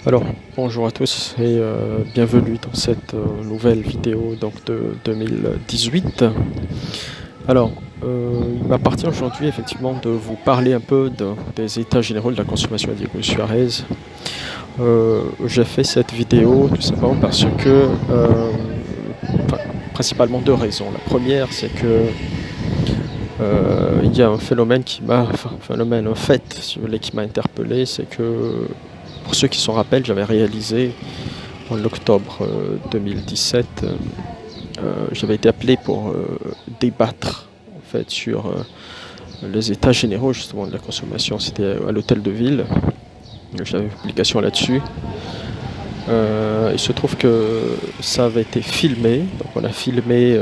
Alors, bonjour à tous et bienvenue dans cette nouvelle vidéo donc de 2018. Alors, il m'appartient aujourd'hui effectivement de vous parler un peu des états généraux de la consommation à Diego Suarez. J'ai fait cette vidéo tout simplement parce que, enfin, principalement deux raisons. La première, c'est que il y a un phénomène un fait, si vous voulez, qui m'a interpellé, c'est que pour ceux qui s'en rappellent, j'avais réalisé en octobre 2017, j'avais été appelé pour débattre en fait sur les états généraux justement de la consommation. C'était à l'hôtel de ville. J'avais une publication là-dessus. Il se trouve que ça avait été filmé. Donc on a filmé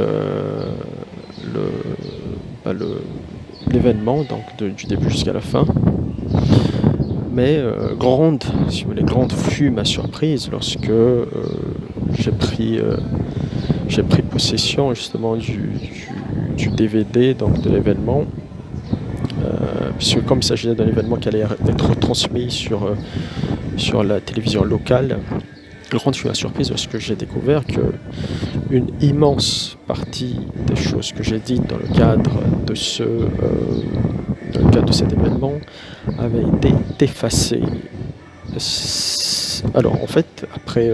le, l'événement donc du début jusqu'à la fin. Mais si vous voulez, grande fut ma surprise lorsque j'ai pris possession justement du DVD donc de l'événement, puisque comme il s'agissait d'un événement qui allait être retransmis sur la télévision locale, grande fut ma surprise lorsque j'ai découvert que une immense partie des choses que j'ai dites dans le cadre de cet événement avait été effacée. Alors en fait, après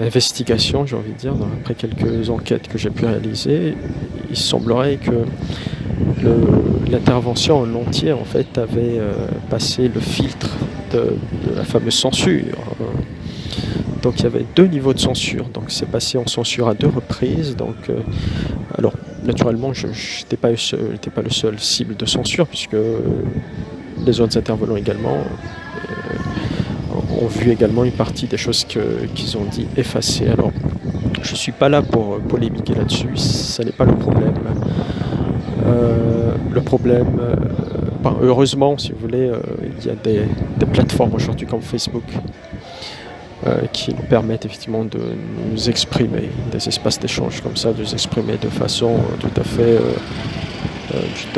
investigation, j'ai envie de dire, après quelques enquêtes que j'ai pu réaliser, il semblerait que l'intervention en entier en fait avait passé le filtre de la fameuse censure. Donc il y avait deux niveaux de censure. Donc c'est passé en censure à deux reprises. Donc alors naturellement, je n'étais pas le seul cible de censure puisque les autres intervenants également ont vu également une partie des choses qu'ils ont dit effacées. Alors, je ne suis pas là pour polémiquer là-dessus, ça n'est pas le problème. Heureusement, si vous voulez, il y a des plateformes aujourd'hui comme Facebook qui nous permettent effectivement de nous exprimer, des espaces d'échange comme ça, de nous exprimer de façon tout à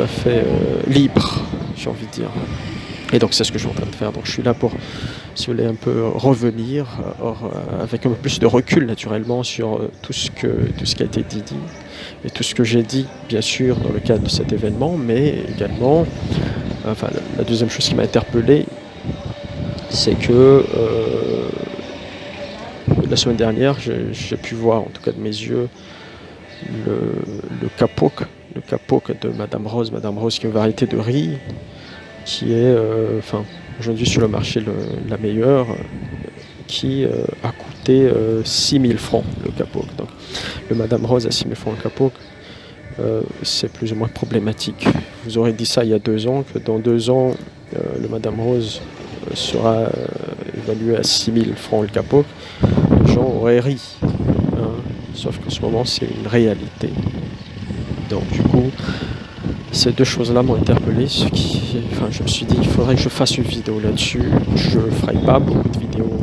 fait libre, j'ai envie de dire. Et donc c'est ce que je suis en train de faire. Donc je suis là pour, si vous voulez, un peu revenir avec un peu plus de recul naturellement sur tout ce qui a été dit et tout ce que j'ai dit, bien sûr, dans le cadre de cet événement, mais également, enfin, la deuxième chose qui m'a interpellé, c'est que la semaine dernière, j'ai pu voir, en tout cas de mes yeux, le capoc de Madame Rose, qui est une variété de riz, qui est aujourd'hui sur le marché la meilleure, qui a coûté 6 000 francs le capoc. Donc le Madame Rose à 6 000 francs le capoc, c'est plus ou moins problématique. Vous aurez dit ça il y a 2 ans, que dans 2 ans, le Madame Rose sera évalué à 6 000 francs le capoc. Les gens auraient ri, hein, sauf qu'en ce moment c'est une réalité. Donc du coup, ces deux choses-là m'ont interpellé, je me suis dit il faudrait que je fasse une vidéo là-dessus. Je ne ferai pas beaucoup de vidéos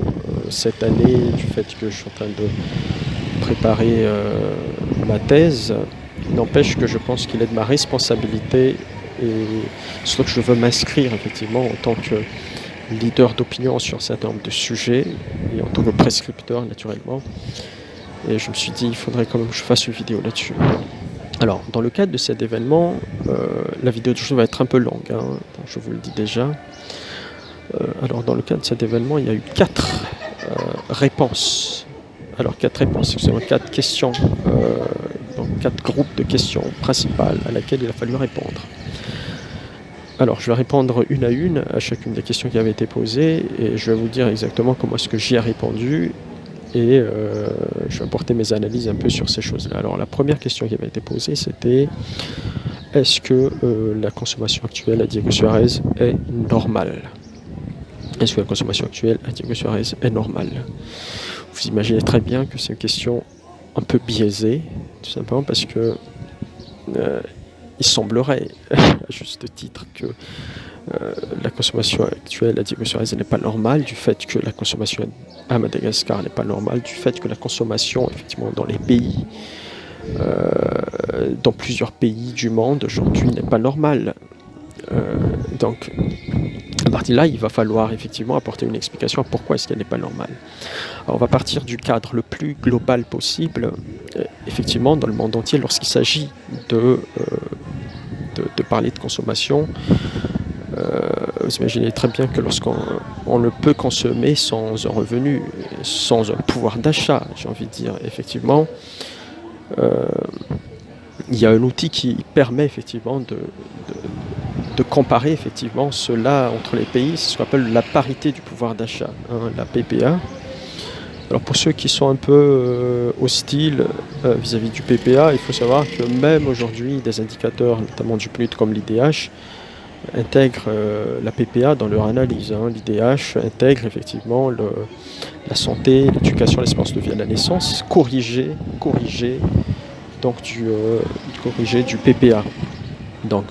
cette année du fait que je suis en train de préparer ma thèse. N'empêche que je pense qu'il est de ma responsabilité et surtout que je veux m'inscrire effectivement en tant que leader d'opinion sur un certain nombre de sujets et en tant que prescripteur naturellement. Et je me suis dit il faudrait quand même que je fasse une vidéo là-dessus. Alors, dans le cadre de cet événement, la vidéo d'aujourd'hui va être un peu longue, hein, je vous le dis déjà. Alors, dans le cadre de cet événement, il y a eu 4 réponses. Alors, 4 réponses, excusez-moi, 4 questions, donc 4 groupes de questions principales à laquelle il a fallu répondre. Alors, je vais répondre une à une à chacune des questions qui avaient été posées et je vais vous dire exactement comment est-ce que j'y ai répondu. Et je vais apporter mes analyses un peu sur ces choses-là. Alors la première question qui avait été posée, c'était est-ce que la consommation actuelle à Diego Suarez est normale? Est-ce que la consommation actuelle à Diego Suarez est normale? Vous imaginez très bien que c'est une question un peu biaisée, tout simplement parce que il semblerait, à juste titre, que la consommation actuelle à Diego Suarez n'est pas normale, du fait que la consommation à Madagascar n'est pas normale, du fait que la consommation effectivement dans les pays, dans plusieurs pays du monde aujourd'hui n'est pas normale. Donc À partir de là, il va falloir effectivement apporter une explication à pourquoi est-ce qu'elle n'est pas normale. Alors, on va partir du cadre le plus global possible, effectivement, dans le monde entier, lorsqu'il s'agit de parler de consommation. Vous imaginez très bien que lorsqu'on ne peut consommer sans un revenu, sans un pouvoir d'achat, j'ai envie de dire, effectivement, il y a un outil qui permet effectivement de comparer effectivement cela entre les pays, c'est ce qu'on appelle la parité du pouvoir d'achat, hein, la PPA. Alors pour ceux qui sont un peu hostiles vis-à-vis du PPA, il faut savoir que même aujourd'hui, des indicateurs, notamment du PNUD comme l'IDH, intègrent la PPA dans leur analyse. Hein. L'IDH intègre effectivement la santé, l'éducation, l'espérance de vie à la naissance, corrigé donc du PPA. Donc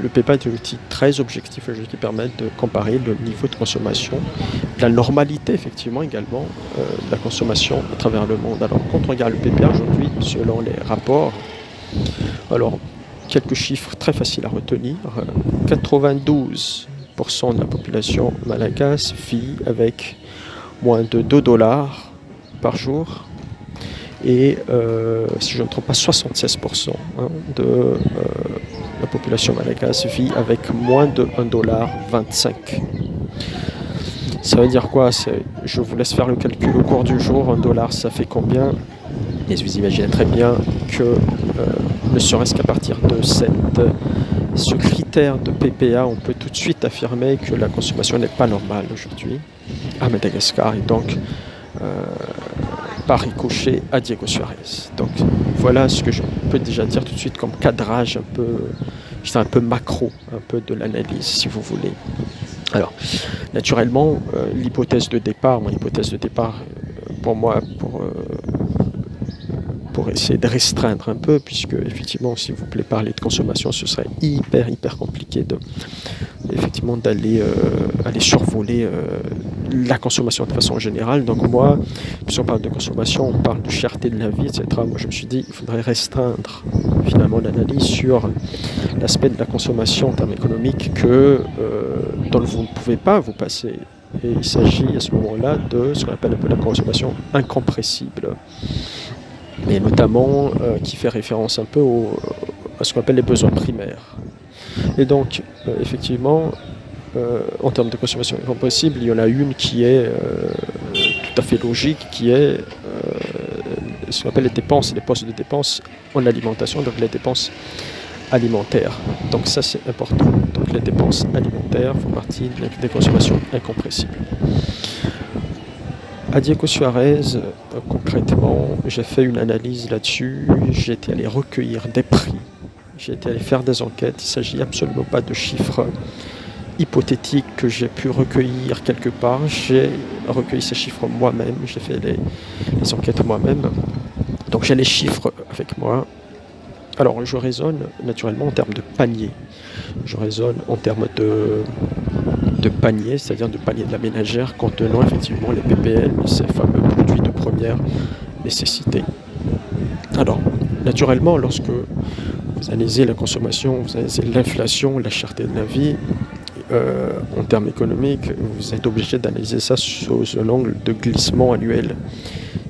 le PPA est un outil très objectif qui permet de comparer le niveau de consommation, la normalité effectivement également de la consommation à travers le monde. Alors quand on regarde le PPA aujourd'hui, selon les rapports, alors quelques chiffres très faciles à retenir, 92% de la population malagasy vit avec moins de 2 dollars par jour et si je ne me trompe pas 76% de la population malagasy vit avec moins de 1,25 $. Ça veut dire quoi? Je vous laisse faire le calcul au cours du jour. 1 dollar, ça fait combien? Et vous imaginez très bien que ne serait-ce qu'à partir de ce critère de PPA, on peut tout de suite affirmer que la consommation n'est pas normale aujourd'hui à Madagascar et donc par ricochet à Diego Suarez. Donc voilà ce que je peux déjà dire tout de suite comme cadrage un peu macro, un peu de l'analyse si vous voulez. Alors naturellement, l'hypothèse de départ pour moi, pour essayer de restreindre un peu, puisque effectivement, s'il vous plaît, parler de consommation, ce serait hyper compliqué d'aller survoler la consommation de façon générale. Donc moi, puisqu'on parle de consommation, on parle de cherté de la vie, etc. Moi, je me suis dit, il faudrait restreindre finalement l'analyse sur l'aspect de la consommation en termes économiques dont vous ne pouvez pas vous passer. Et il s'agit à ce moment-là de ce qu'on appelle un peu la consommation incompressible. Mais notamment qui fait référence un peu à ce qu'on appelle les besoins primaires. Et donc, effectivement, en termes de consommation incompressible, il y en a une qui est tout à fait logique, qui est ce qu'on appelle les postes de dépenses en alimentation, donc les dépenses alimentaires. Donc ça, c'est important. Donc les dépenses alimentaires font partie des consommations incompressibles. À Diego Suarez, concrètement, j'ai fait une analyse là-dessus, j'ai été allé recueillir des prix, j'ai été allé faire des enquêtes, il ne s'agit absolument pas de chiffres hypothétiques que j'ai pu recueillir quelque part, j'ai recueilli ces chiffres moi-même, j'ai fait les enquêtes moi-même, donc j'ai les chiffres avec moi. Alors je raisonne naturellement en termes de panier, je raisonne en termes de panier, c'est-à-dire de panier de la ménagère contenant effectivement les PPL, ces fameux produits de première nécessité. Alors, naturellement, lorsque vous analysez la consommation, vous analysez l'inflation, la cherté de la vie, en termes économiques, vous êtes obligé d'analyser ça sous un angle de glissement annuel.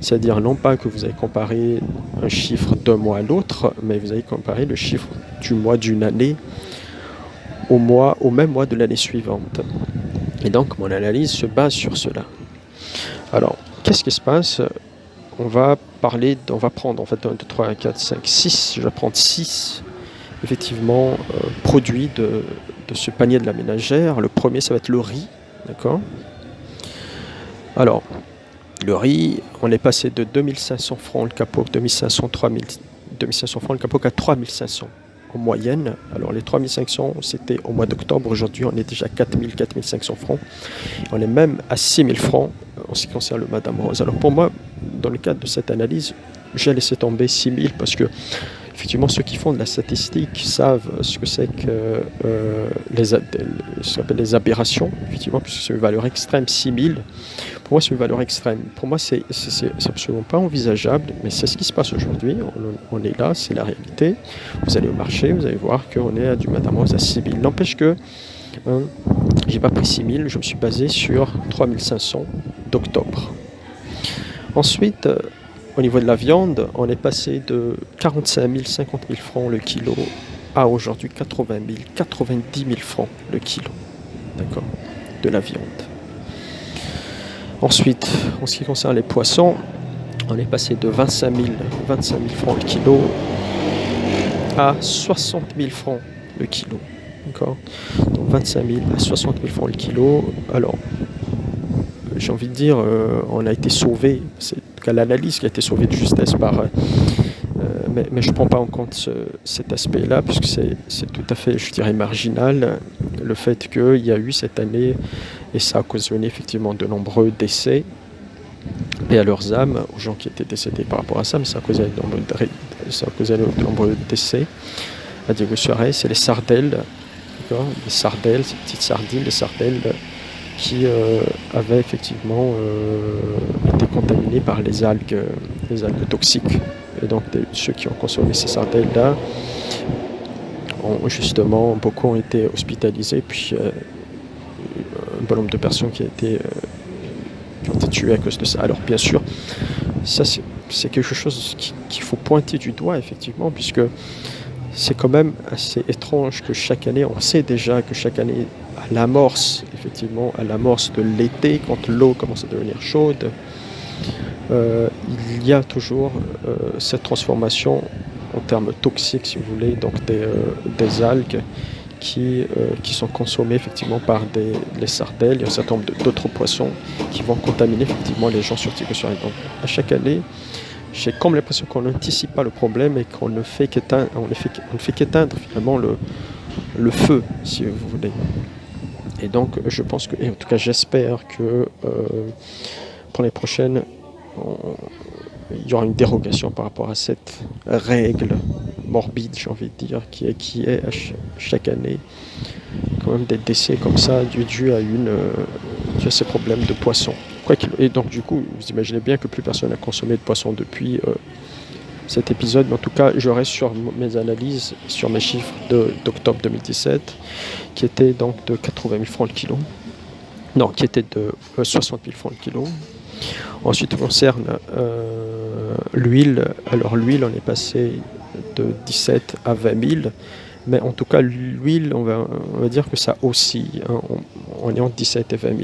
C'est-à-dire non pas que vous allez comparer un chiffre d'un mois à l'autre, mais vous allez comparer le chiffre du mois d'une année au même mois de l'année suivante. Et donc mon analyse se base sur cela. Alors, qu'est-ce qui se passe? On va prendre en fait 1, 2, 3, 4, 5, 6, je vais prendre 6 effectivement produits de ce panier de la ménagère. Le premier, ça va être le riz, d'accord? Alors, le riz, on est passé de 2500 francs le capoc, 2500 francs le capoc à 3500 en moyenne. Alors les 3500, c'était au mois d'octobre. Aujourd'hui, on est déjà à 4500 francs. On est même à 6000 francs en ce qui concerne le Madame Rose. Alors pour moi, dans le cadre de cette analyse, j'ai laissé tomber 6000 parce que effectivement, ceux qui font de la statistique savent ce que c'est que ce qu'on appelle les aberrations, effectivement, puisque c'est une valeur extrême, 6000. Pour moi, c'est une valeur extrême. Pour moi, c'est absolument pas envisageable, mais c'est ce qui se passe aujourd'hui. On est là, c'est la réalité. Vous allez au marché, vous allez voir qu'on est à du Madame Rose à 6000. N'empêche que Hein. J'ai pas pris 6000, je me suis basé sur 3500 d'octobre. Ensuite, au niveau de la viande, on est passé de 45 000, 50 000 francs le kilo à aujourd'hui 80 000, 90 000 francs le kilo. D'accord, de la viande. Ensuite, en ce qui concerne les poissons, on est passé de 25 000 francs le kilo à 60 000 francs le kilo. D'accord, donc 25 000 à 60 000 francs le kilo. Alors, j'ai envie de dire, on a été sauvé, c'est en tout cas l'analyse qui a été sauvée de justesse par... mais je ne prends pas en compte cet aspect-là, puisque c'est tout à fait, je dirais, marginal, le fait qu'il y a eu cette année, et ça a occasionné effectivement de nombreux décès, et à leurs âmes, aux gens qui étaient décédés par rapport à ça, mais ça a causé de nombreux décès. À Diego Suarez, c'est les sardelles, les sardelles, ces petites sardines, les sardelles qui avaient effectivement été contaminées par les algues toxiques. Et donc ceux qui ont consommé ces sardelles-là, justement, beaucoup ont été hospitalisés, puis un bon nombre de personnes qui ont été tuées à cause de ça. Alors bien sûr, ça c'est quelque chose qu'il faut pointer du doigt, effectivement, puisque c'est quand même assez étrange que chaque année, on sait déjà que chaque année, à l'amorce de l'été, quand l'eau commence à devenir chaude, il y a toujours cette transformation en termes toxiques, si vous voulez, donc des algues qui sont consommées effectivement par les sardelles et un certain nombre d'autres poissons qui vont contaminer effectivement les gens sur Diego-sur-Aire. Donc à chaque année, j'ai comme l'impression qu'on n'anticipe pas le problème et qu'on ne fait qu'éteindre finalement le feu, si vous voulez. Et donc je pense que, et en tout cas j'espère que pour les prochaines, il y aura une dérogation par rapport à cette règle morbide, j'ai envie de dire, qui est chaque année quand même des décès comme ça dû à ces problèmes de poissons. Et donc du coup, vous imaginez bien que plus personne n'a consommé de poisson depuis cet épisode, mais en tout cas, je reste sur mes analyses, sur mes chiffres d'octobre 2017, qui étaient donc de 80 000 francs le kilo. Non, qui étaient de 60 000 francs le kilo. Ensuite, concerne l'huile. Alors l'huile, on est passé de 17 à 20 000. Mais en tout cas, l'huile, on va dire que ça oscille. Hein. On est entre 17 et 20 000.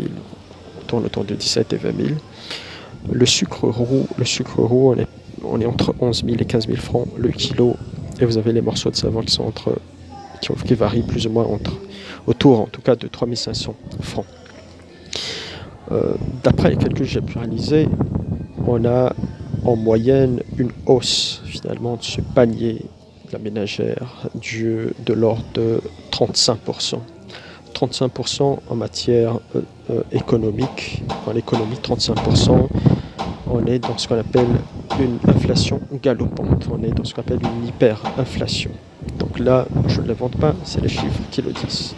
On tourne autour de 17 et 20 000. Le sucre roux, on est entre 11 000 et 15 000 francs le kilo. Et vous avez les morceaux de savon qui varient plus ou moins autour, en tout cas, de 3 500 francs. D'après les calculs que j'ai pu réaliser, on a en moyenne une hausse finalement de ce panier de la ménagère de l'ordre de 35%. 35% en matière économique. En l'économie, 35%, on est dans ce qu'on appelle une inflation galopante. On est dans ce qu'on appelle une hyperinflation. Donc là, je ne l'invente pas, c'est les chiffres qui le disent.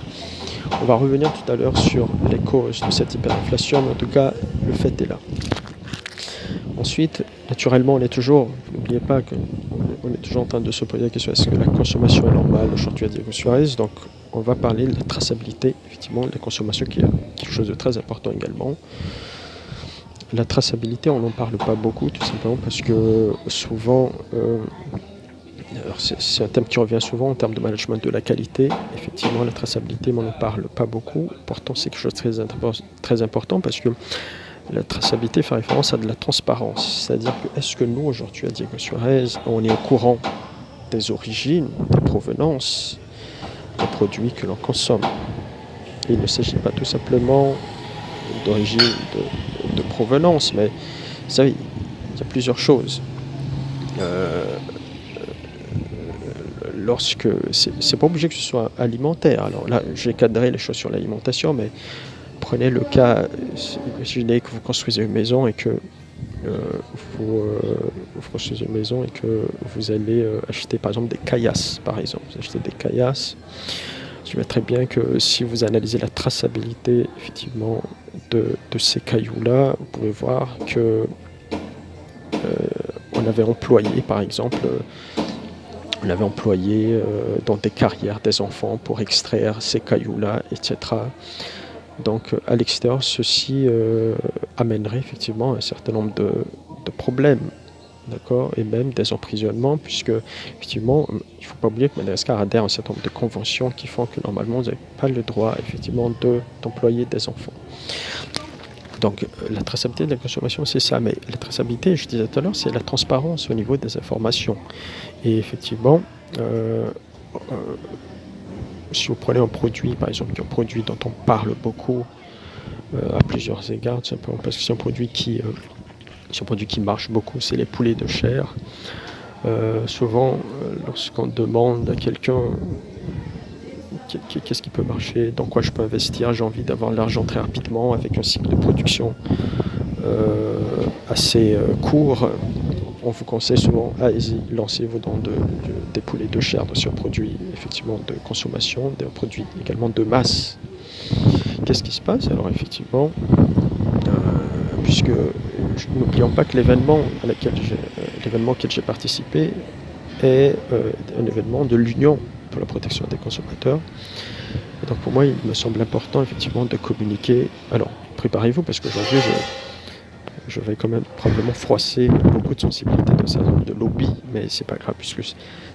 On va revenir tout à l'heure sur les causes de cette hyperinflation, mais en tout cas, le fait est là. Ensuite, naturellement, n'oubliez pas qu'on est toujours en train de se poser la question, est-ce que la consommation est normale aujourd'hui à Diego Suarez? Donc, on va parler de la traçabilité, effectivement, de la consommation qui est quelque chose de très important également. La traçabilité, on n'en parle pas beaucoup, tout simplement parce que souvent, c'est un thème qui revient souvent en termes de management de la qualité. Effectivement, la traçabilité, mais on n'en parle pas beaucoup. Pourtant, c'est quelque chose de très important parce que la traçabilité fait référence à de la transparence. C'est-à-dire que est-ce que nous, aujourd'hui, à Diego Suarez, on est au courant des origines, des provenances des produits que l'on consomme? Et il ne s'agit pas tout simplement d'origine, de provenance, mais vous savez, il y a plusieurs choses. Lorsque c'est pas obligé que ce soit alimentaire. Alors là, j'ai cadré les choses sur l'alimentation, mais prenez le cas, imaginez que vous construisez une maison et que vous construisez une maison et que vous allez acheter par exemple des caillasses, par exemple. Vous achetez des caillasses. Je vois très bien que si vous analysez la traçabilité effectivement de ces cailloux-là, vous pouvez voir que on avait employé par exemple On avait employé dans des carrières des enfants pour extraire ces cailloux-là, etc. Donc à l'extérieur, ceci amènerait effectivement un certain nombre de problèmes, d'accord, et même des emprisonnements, puisque effectivement, il ne faut pas oublier que Madagascar adhère à un certain nombre de conventions qui font que normalement, vous n'avez pas le droit effectivement d'employer des enfants. Donc la traçabilité de la consommation, c'est ça, mais la traçabilité, je disais tout à l'heure, c'est la transparence au niveau des informations. Et effectivement, si vous prenez un produit, par exemple, un produit dont on parle beaucoup à plusieurs égards, tout simplement parce que c'est un produit qui marche beaucoup, c'est les poulets de chair. Souvent, lorsqu'on demande à quelqu'un qu'est-ce qui peut marcher, dans quoi je peux investir, j'ai envie d'avoir l'argent très rapidement avec un cycle de production assez court, on vous conseille souvent, allez-y, lancez-vous dans des poulets de chair, dans ce produit effectivement de consommation, des produits également de masse. Qu'est-ce qui se passe? Alors effectivement, puisque n'oublions pas que l'événement auquel j'ai participé est un événement de l'Union pour la protection des consommateurs. Et donc pour moi, il me semble important effectivement de communiquer. Alors, préparez-vous parce qu'aujourd'hui, je vais quand même probablement froisser beaucoup de sensibilité de certain nombre de lobby, mais c'est pas grave puisque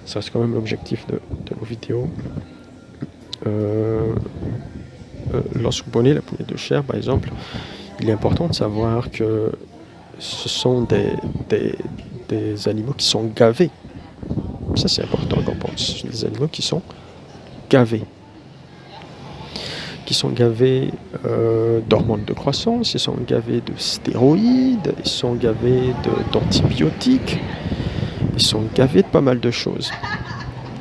ça reste quand même l'objectif de nos vidéos. Lorsque vous prenez la poulet de chair, par exemple, il est important de savoir que ce sont des animaux qui sont gavés. Ça, c'est important qu'on pense. Ce sont des animaux qui sont gavés. Qui sont gavés d'hormones de croissance, ils sont gavés de stéroïdes, ils sont gavés d'antibiotiques, ils sont gavés de pas mal de choses.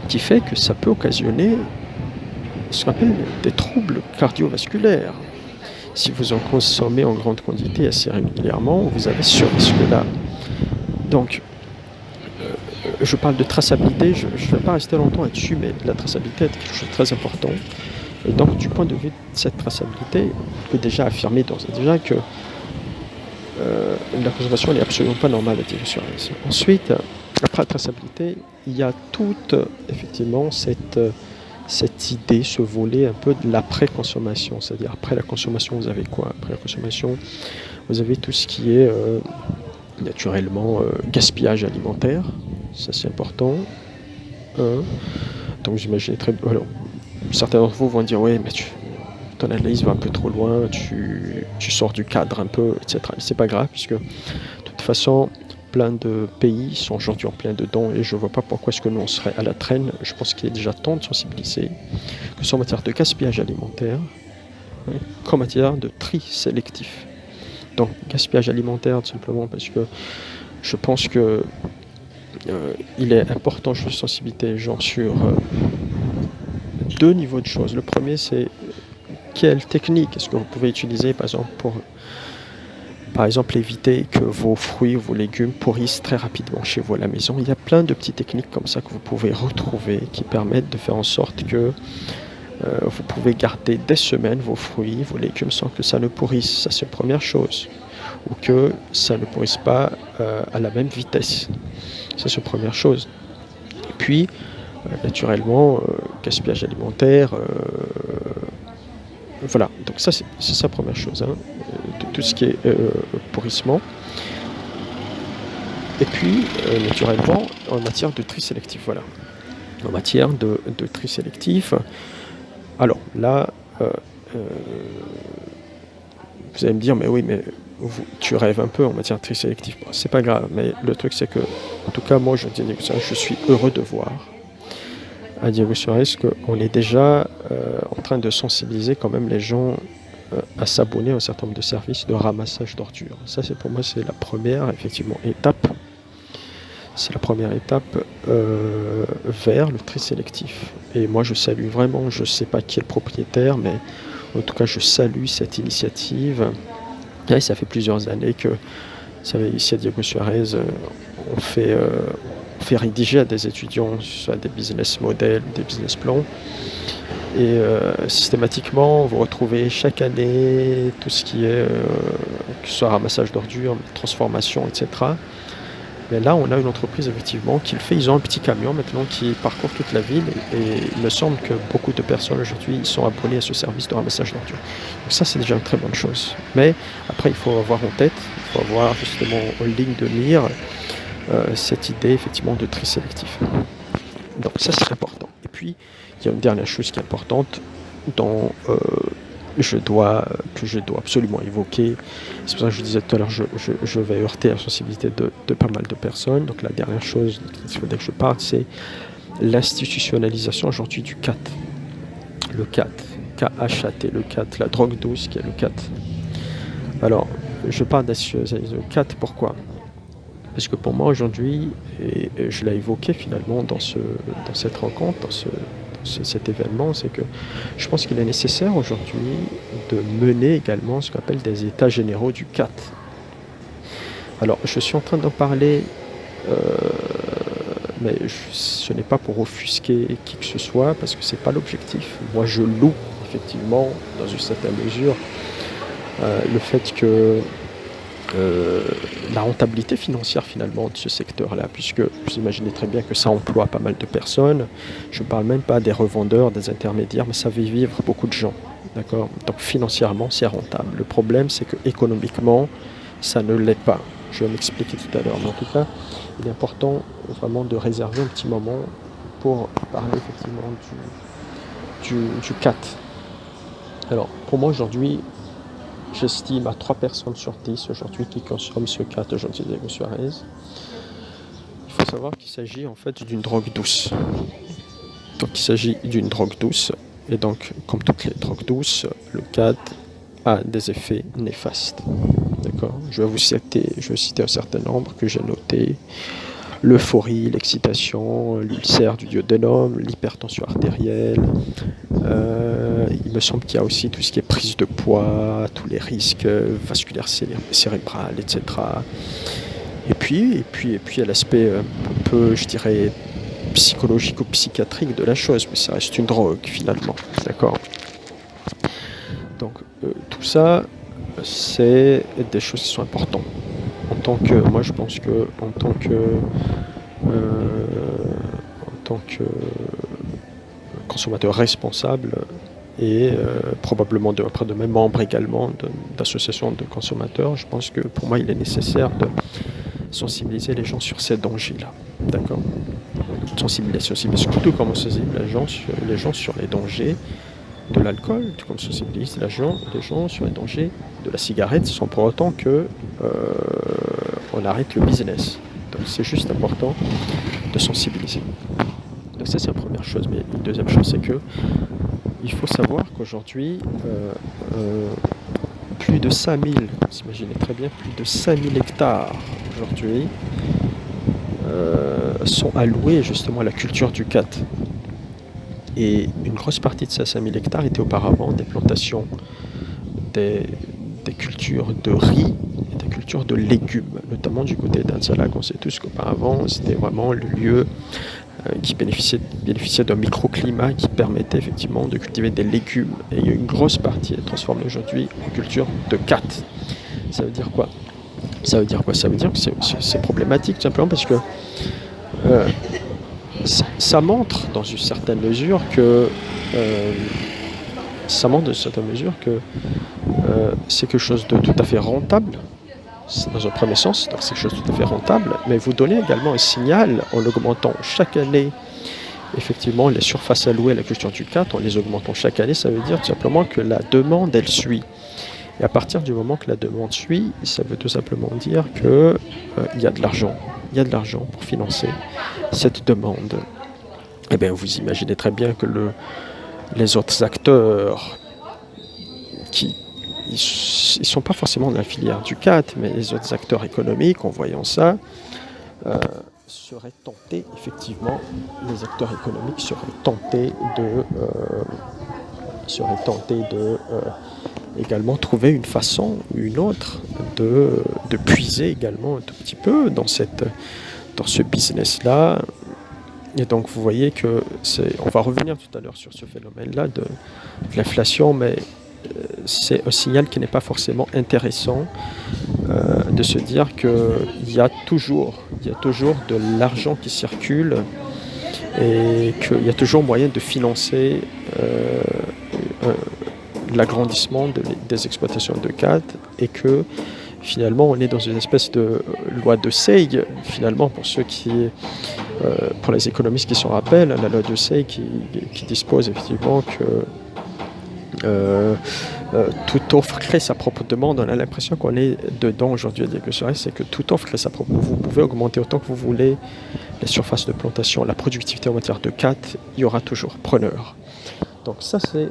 Qui fait que ça peut occasionner ce qu'on appelle des troubles cardiovasculaires. Si vous en consommez en grande quantité assez régulièrement, vous avez ce risque-là. Donc, je parle de traçabilité, je ne vais pas rester longtemps là-dessus, mais la traçabilité est quelque chose de très important. Et donc, du point de vue de cette traçabilité, on peut déjà affirmer d'ores et déjà que la consommation n'est absolument pas normale à Diego-sur-Aise. Ensuite, après la traçabilité, il y a toute, effectivement, cette idée, ce volet un peu de l'après-consommation. C'est-à-dire, après la consommation, vous avez quoi? Après la consommation, vous avez tout ce qui est naturellement gaspillage alimentaire. Ça, c'est important. Donc, vous imaginez très bien. Alors, certains d'entre vous vont dire, oui, mais ton analyse va un peu trop loin, tu sors du cadre un peu, etc. Mais c'est pas grave, puisque de toute façon, plein de pays sont aujourd'hui en plein dedans, et je ne vois pas pourquoi est-ce que nous on serait à la traîne. Je pense qu'il est déjà temps de sensibiliser, que ce soit en matière de gaspillage alimentaire, qu'en matière de tri sélectif. Donc, gaspillage alimentaire, tout simplement parce que je pense que il est important, je veux sensibiliser les gens sur deux niveaux de choses. Le premier, c'est quelle technique est-ce que vous pouvez utiliser, par exemple, pour éviter que vos fruits ou vos légumes pourrissent très rapidement chez vous à la maison. Il y a plein de petites techniques comme ça que vous pouvez retrouver qui permettent de faire en sorte que vous pouvez garder des semaines vos fruits, vos légumes sans que ça ne pourrisse. Ça, c'est la première chose. Ou que ça ne pourrisse pas à la même vitesse. Ça, c'est la première chose. Et puis, naturellement, gaspillage alimentaire, voilà. Donc ça, c'est sa première chose. Tout ce qui est pourrissement. Et puis, naturellement, en matière de tri sélectif, voilà. En matière de tri sélectif, alors là, vous allez me dire, mais oui, mais tu rêves un peu en matière de tri sélectif. Bon, c'est pas grave, mais le truc, c'est que, en tout cas, moi, je suis heureux de voir à Diego-sur-Aise qu'on est déjà en train de sensibiliser quand même les gens à s'abonner à un certain nombre de services de ramassage d'ordures. Ça, pour moi, c'est la première, effectivement, étape. C'est la première étape vers le tri sélectif. Et moi, je salue vraiment, je ne sais pas qui est le propriétaire, mais en tout cas, je salue cette initiative. Et ça fait plusieurs années que, vous savez, ici à Diego-sur-Aise, on fait rédiger à des étudiants soit des business models, des business plans. Et systématiquement, vous retrouvez chaque année tout ce qui est, que ce soit ramassage d'ordures, transformation, etc. Mais là, on a une entreprise effectivement qui le fait. Ils ont un petit camion maintenant qui parcourt toute la ville et il me semble que beaucoup de personnes aujourd'hui sont abonnées à ce service de ramassage d'ordures. Donc ça, c'est déjà une très bonne chose. Mais après, il faut avoir en tête, il faut avoir justement en ligne de mire cette idée effectivement de tri sélectif. Donc ça, c'est important. Et puis, il y a une dernière chose qui est importante dont que je dois absolument évoquer. C'est pour ça que je disais tout à l'heure, je vais heurter la sensibilité de pas mal de personnes. Donc la dernière chose qu'il faudrait que je parle, c'est l'institutionnalisation aujourd'hui du CAT. Le CAT, K-H-A-T, le CAT, la drogue douce qui est le CAT. Alors, je parle d'institutionnalisation du CAT, pourquoi ? Parce que pour moi aujourd'hui, et je l'ai évoqué finalement dans cette rencontre, cet événement, c'est que je pense qu'il est nécessaire aujourd'hui de mener également ce qu'on appelle des états généraux du CAT. Alors, je suis en train d'en parler, mais ce n'est pas pour offusquer qui que ce soit, parce que ce n'est pas l'objectif. Moi, je loue effectivement, dans une certaine mesure, le fait que la rentabilité financière finalement de ce secteur-là, puisque vous imaginez très bien que ça emploie pas mal de personnes. Je ne parle même pas des revendeurs, des intermédiaires, mais ça fait vivre beaucoup de gens. D'accord ? Donc financièrement, c'est rentable. Le problème, c'est que économiquement, ça ne l'est pas. Je vais m'expliquer tout à l'heure. Mais en tout cas, il est important vraiment de réserver un petit moment pour parler effectivement du CAT. Alors, pour moi aujourd'hui, j'estime à 3 personnes sur 10 aujourd'hui qui consomment ce CAT de Jean Diego Suarez. Il faut savoir qu'il s'agit en fait d'une drogue douce. Donc il s'agit d'une drogue douce. Et donc, comme toutes les drogues douces, le CAT a des effets néfastes. D'accord ? Je vais citer un certain nombre que j'ai notés. L'euphorie, l'excitation, l'ulcère du duodénum, l'hypertension artérielle. Il me semble qu'il y a aussi tout ce qui est prise de poids, tous les risques vasculaires cérébrales, etc. Et puis il y a l'aspect un peu, je dirais, psychologique ou psychiatrique de la chose, mais ça reste une drogue finalement. D'accord ? Donc tout ça, c'est des choses qui sont importantes. Moi je pense que en tant que consommateur responsable et probablement auprès de mes membres également d'associations de consommateurs, je pense que pour moi il est nécessaire de sensibiliser les gens sur ces dangers-là. D'accord ? Sensibilisation aussi, parce que tout comme on sensibilise les gens sur les dangers de l'alcool, tout comme on sensibilise les gens sur les dangers de la cigarette, sans pour autant que on arrête le business. Donc c'est juste important de sensibiliser. Donc ça c'est la première chose. Mais une deuxième chose, c'est que il faut savoir qu'aujourd'hui, plus de 5000, vous imaginez très bien, plus de 5000 hectares aujourd'hui sont alloués justement à la culture du CAT. Et une grosse partie de ces 5000 hectares étaient auparavant des plantations, des cultures de riz et des cultures de légumes, notamment du côté d'Anzalag. On sait tous qu'auparavant, c'était vraiment le lieu qui bénéficiait d'un microclimat qui permettait effectivement de cultiver des légumes. Et il y a une grosse partie est transformée aujourd'hui en culture de CAT. Ça veut dire quoi ? Ça veut dire que c'est problématique, tout simplement parce que ça montre dans une certaine mesure que c'est quelque chose de tout à fait rentable, dans un premier sens, donc c'est quelque chose de tout à fait rentable, mais vous donnez également un signal en augmentant chaque année effectivement les surfaces allouées à la culture du CAT, en les augmentant chaque année, ça veut dire tout simplement que la demande, elle suit. Et à partir du moment que la demande suit, ça veut tout simplement dire que il y a de l'argent. Il y a de l'argent pour financer cette demande. Eh bien, vous imaginez très bien que les autres acteurs qui ils sont pas forcément dans la filière du CAT, mais les autres acteurs économiques, en voyant ça, seraient tentés, effectivement, les acteurs économiques seraient tentés de également trouver une façon ou une autre de puiser également un tout petit peu dans ce business-là. Et donc vous voyez que on va revenir tout à l'heure sur ce phénomène-là de l'inflation, mais c'est un signal qui n'est pas forcément intéressant de se dire qu'il y a toujours de l'argent qui circule et qu'il y a toujours moyen de financer euh, l'agrandissement des exploitations de cadres et que finalement on est dans une espèce de loi de Sey, finalement pour les économistes qui s'en rappellent, la loi de Sey qui dispose effectivement que toute offre crée sa propre demande. On a l'impression qu'on est dedans aujourd'hui à Diego-sur-Aise, c'est que toute offre crée sa propre. Vous pouvez augmenter autant que vous voulez les surfaces de plantation, la productivité en matière de cadre, il y aura toujours preneur. Donc ça c'est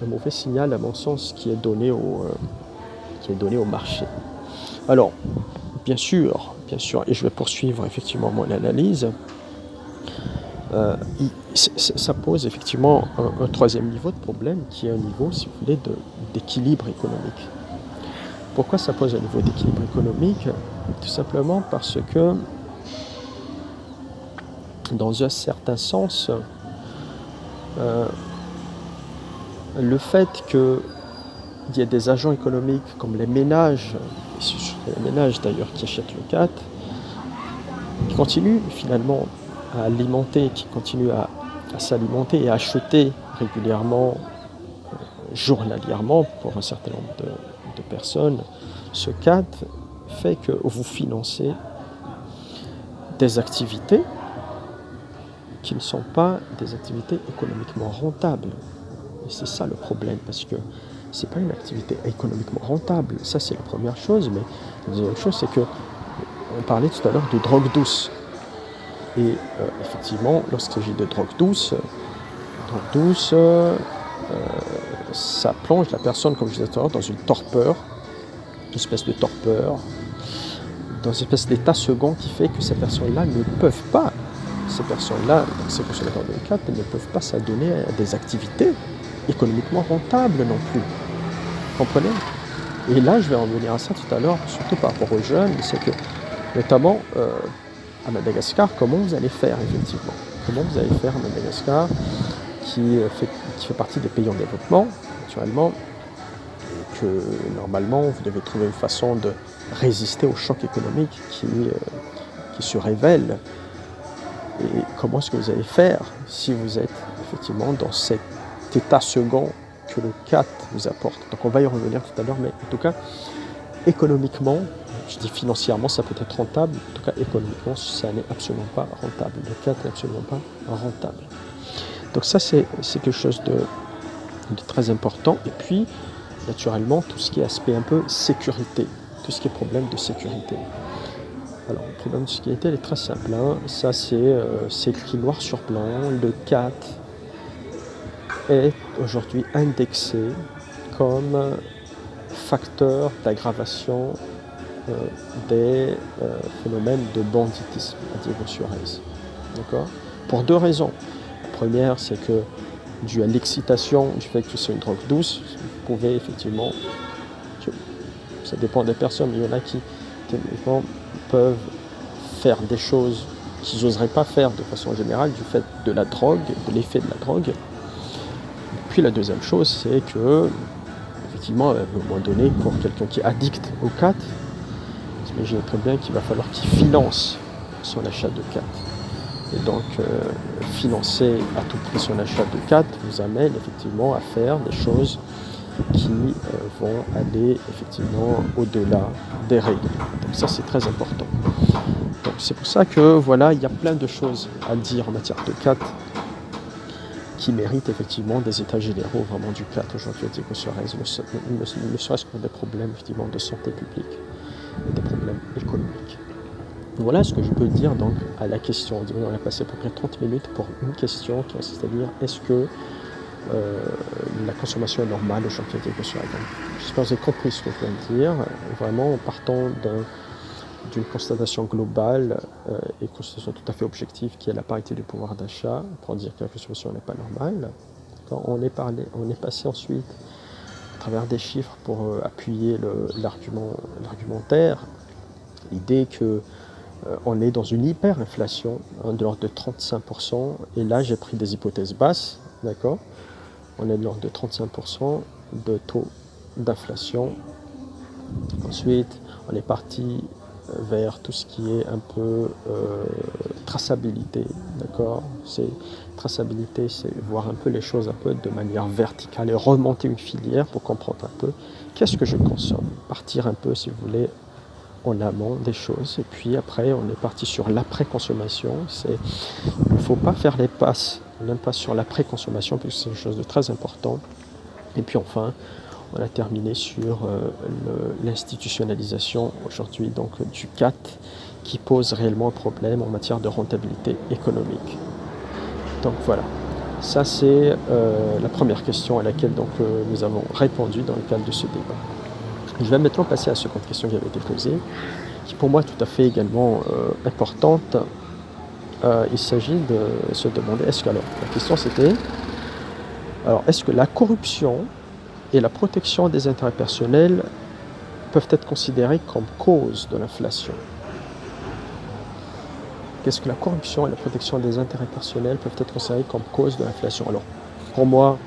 un mauvais signal à mon sens qui est donné au marché. Alors bien sûr, et je vais poursuivre effectivement mon analyse. Ça pose effectivement un troisième niveau de problème qui est un niveau, si vous voulez, d'équilibre économique. Pourquoi ça pose un niveau d'équilibre économique? Tout simplement parce que, dans un certain sens, le fait qu'il y ait des agents économiques comme les ménages, et c'est les ménages d'ailleurs qui achètent le CAT, qui continuent finalement à alimenter, qui continuent à s'alimenter et à acheter régulièrement, journalièrement pour un certain nombre de personnes, ce CAT fait que vous financez des activités qui ne sont pas des activités économiquement rentables. Et c'est ça le problème, parce que c'est pas une activité économiquement rentable. Ça, c'est la première chose. Mais la deuxième chose, c'est que on parlait tout à l'heure de drogue douce. Et effectivement, lorsqu'il s'agit de drogue douce, ça plonge la personne, comme je disais tout à l'heure, dans une torpeur, une espèce de torpeur, dans une espèce d'état second qui fait que ces personnes-là ne peuvent pas, ces consommateurs de CAT, ne peuvent pas s'adonner à des activités économiquement rentables non plus. Vous comprenez? Et là, je vais revenir à ça tout à l'heure, surtout par rapport aux jeunes, c'est que, notamment, à Madagascar, comment vous allez faire effectivement? Comment vous allez faire à Madagascar, qui fait partie des pays en développement, naturellement, et que normalement vous devez trouver une façon de résister au choc économique qui se révèle. Et comment est-ce que vous allez faire si vous êtes effectivement dans cet état second que le CAT vous apporte? Donc on va y revenir tout à l'heure, mais en tout cas, économiquement, je dis financièrement, ça peut être rentable, en tout cas économiquement, ça n'est absolument pas rentable. Le CAT n'est absolument pas rentable. Donc ça, c'est quelque chose de très important. Et puis, naturellement, tout ce qui est aspect un peu sécurité, tout ce qui est problème de sécurité. Alors, le problème de sécurité, il est très simple. Hein. Ça, c'est écrit noir sur blanc. Le CAT est aujourd'hui indexé comme facteur d'aggravation des phénomènes de banditisme à Diego-sur-Aise. D'accord? Pour deux raisons. La première, c'est que dû à l'excitation du fait que c'est une drogue douce, vous pouvez effectivement, ça dépend des personnes, mais il y en a qui techniquement peuvent faire des choses qu'ils n'oseraient pas faire de façon générale du fait de la drogue, de l'effet de la drogue. Et puis la deuxième chose, c'est que effectivement, à un moment donné, pour quelqu'un qui est addict au CAT, vous imaginez très bien qu'il va falloir qu'il finance son achat de CAT. Et donc, financer à tout prix son achat de CAT vous amène effectivement à faire des choses qui vont aller effectivement au-delà des règles. Donc ça, c'est très important. Donc c'est pour ça que voilà, il y a plein de choses à dire en matière de CAT qui méritent effectivement des états généraux vraiment du CAT aujourd'hui à Diego-sur-Aise, ne serait-ce que des problèmes effectivement de santé publique et des problèmes économiques. Voilà ce que je peux dire donc à la question. On a passé à peu près 30 minutes pour une question, c'est-à-dire est-ce que la consommation est normale aujourd'hui à Diego-sur-Aise. J'espère que vous avez compris ce que je viens de dire, vraiment en partant d'une constatation globale et constatation tout à fait objective qui est la parité du pouvoir d'achat, pour dire que la consommation n'est pas normale. On est passé ensuite à travers des chiffres pour appuyer l'argumentaire, l'idée que on est dans une hyperinflation de l'ordre de 35%, et là j'ai pris des hypothèses basses, d'accord? On est de l'ordre de 35%, de taux d'inflation. Ensuite, on est parti vers tout ce qui est un peu traçabilité, d'accord? C'est traçabilité, c'est voir un peu les choses un peu de manière verticale et remonter une filière pour comprendre un peu qu'est-ce que je consomme. Partir un peu, si vous voulez, en amont des choses. Et puis après, on est parti sur l'après-consommation. Il ne faut pas faire l'impasse sur l'après-consommation, puisque c'est une chose de très important. Et puis enfin, on a terminé sur l'institutionnalisation aujourd'hui donc du CAT qui pose réellement un problème en matière de rentabilité économique. Donc voilà, ça c'est la première question à laquelle donc, nous avons répondu dans le cadre de ce débat. Je vais maintenant passer à la seconde question qui avait été posée, qui pour moi est tout à fait également importante. Il s'agit de se demander, la question c'était, est-ce que la corruption et la protection des intérêts personnels peuvent être considérées comme cause de l'inflation? Qu'est-ce que la corruption et la protection des intérêts personnels peuvent être considérées comme cause de l'inflation? Alors, pour moi,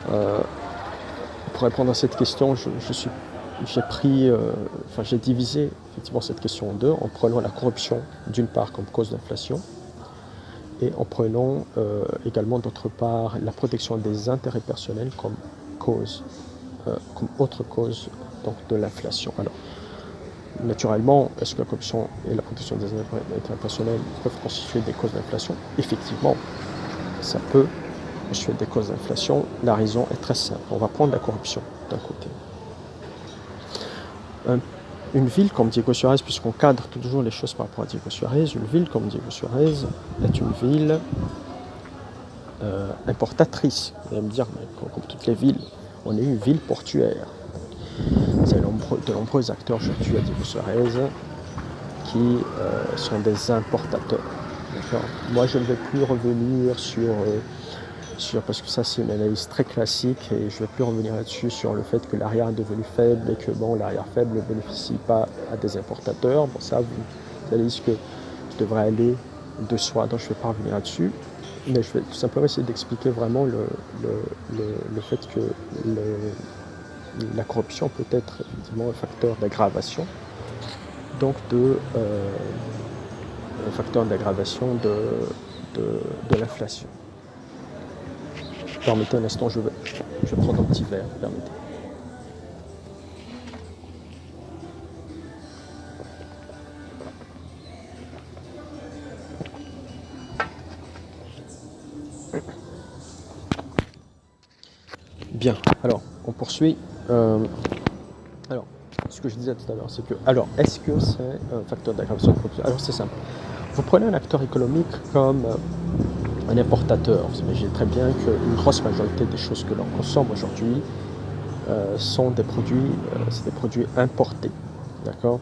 pour répondre à cette question, j'ai divisé effectivement cette question en deux, en prenant la corruption d'une part comme cause d'inflation, et en prenant également d'autre part la protection des intérêts personnels comme autre cause donc, de l'inflation. Alors, naturellement, est-ce que la corruption et la protection des intérêts personnels peuvent constituer des causes d'inflation? Effectivement, ça peut constituer des causes d'inflation. La raison est très simple. On va prendre la corruption d'un côté. Une ville comme Diego Suarez, puisqu'on cadre toujours les choses par rapport à Diego Suarez, une ville comme Diego Suarez est une ville importatrice. Vous allez me dire, mais comme toutes les villes, on est une ville portuaire. Il y a de nombreux acteurs aujourd'hui à Diego Suarez qui sont des importateurs. D'accord. Moi, je ne vais plus revenir sur parce que ça c'est une analyse très classique et je ne vais plus revenir là-dessus sur le fait que l'arrière est devenu faible et que l'arrière faible ne bénéficie pas à des importateurs. Bon, ça, vous allez dire que je devrais aller de soi, donc je ne vais pas revenir là-dessus. Mais je vais tout simplement essayer d'expliquer vraiment le fait que la corruption peut être effectivement un facteur d'aggravation, donc un facteur d'aggravation de l'inflation. Permettez un instant, je vais prendre un petit verre, permettez. Bien, alors, on poursuit. Alors, ce que je disais tout à l'heure, c'est que, est-ce que c'est un facteur d'aggravation de corruption? Alors, c'est simple. Vous prenez un acteur économique comme un importateur. Vous imaginez très bien qu'une grosse majorité des choses que l'on consomme aujourd'hui sont des produits importés. D'accord?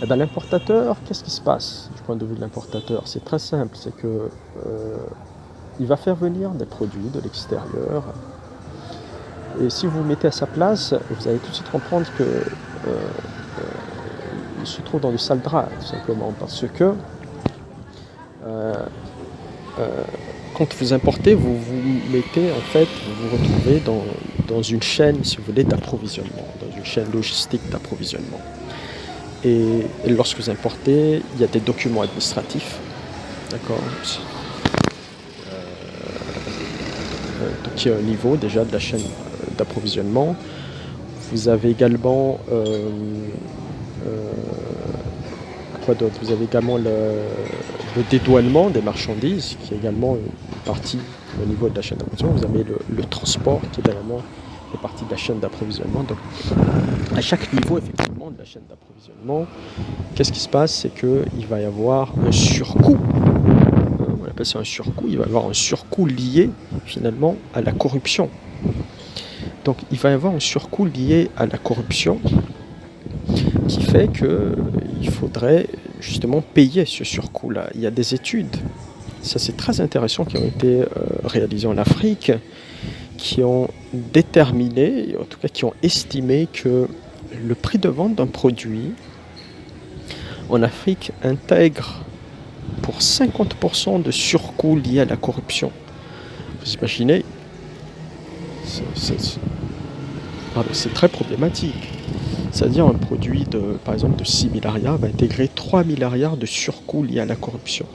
Eh bien, l'importateur, qu'est-ce qui se passe du point de vue de l'importateur? C'est très simple, c'est que il va faire venir des produits de l'extérieur. Et si vous vous mettez à sa place, vous allez tout de suite comprendre que il se trouve dans du sale drap, tout simplement, parce que quand vous importez, vous vous mettez en fait, vous vous retrouvez dans une chaîne, si vous voulez, d'approvisionnement, dans une chaîne logistique d'approvisionnement. Et lorsque vous importez, il y a des documents administratifs, d'accord. Donc il y a un niveau déjà de la chaîne d'approvisionnement. Vous avez également quoi d'autre? Vous avez également le dédouanement des marchandises, qui est également une partie au niveau de la chaîne d'approvisionnement. Vous avez le transport, qui est également une partie de la chaîne d'approvisionnement. Donc, à chaque niveau, effectivement, de la chaîne d'approvisionnement, qu'est-ce qui se passe? C'est qu'il va y avoir un surcoût. On appelle ça un surcoût. Il va y avoir un surcoût lié, finalement, à la corruption. Donc, il va y avoir un surcoût lié à la corruption qui fait qu'il faudrait justement payer ce surcoût-là. Il y a des études, ça c'est très intéressant, qui ont été réalisées en Afrique, qui ont déterminé, en tout cas qui ont estimé que le prix de vente d'un produit en Afrique intègre pour 50% de surcoût lié à la corruption. Vous imaginez, c'est très problématique. C'est-à-dire un produit par exemple de 6 milliards va intégrer 3 milliards de surcoûts liés à la corruption.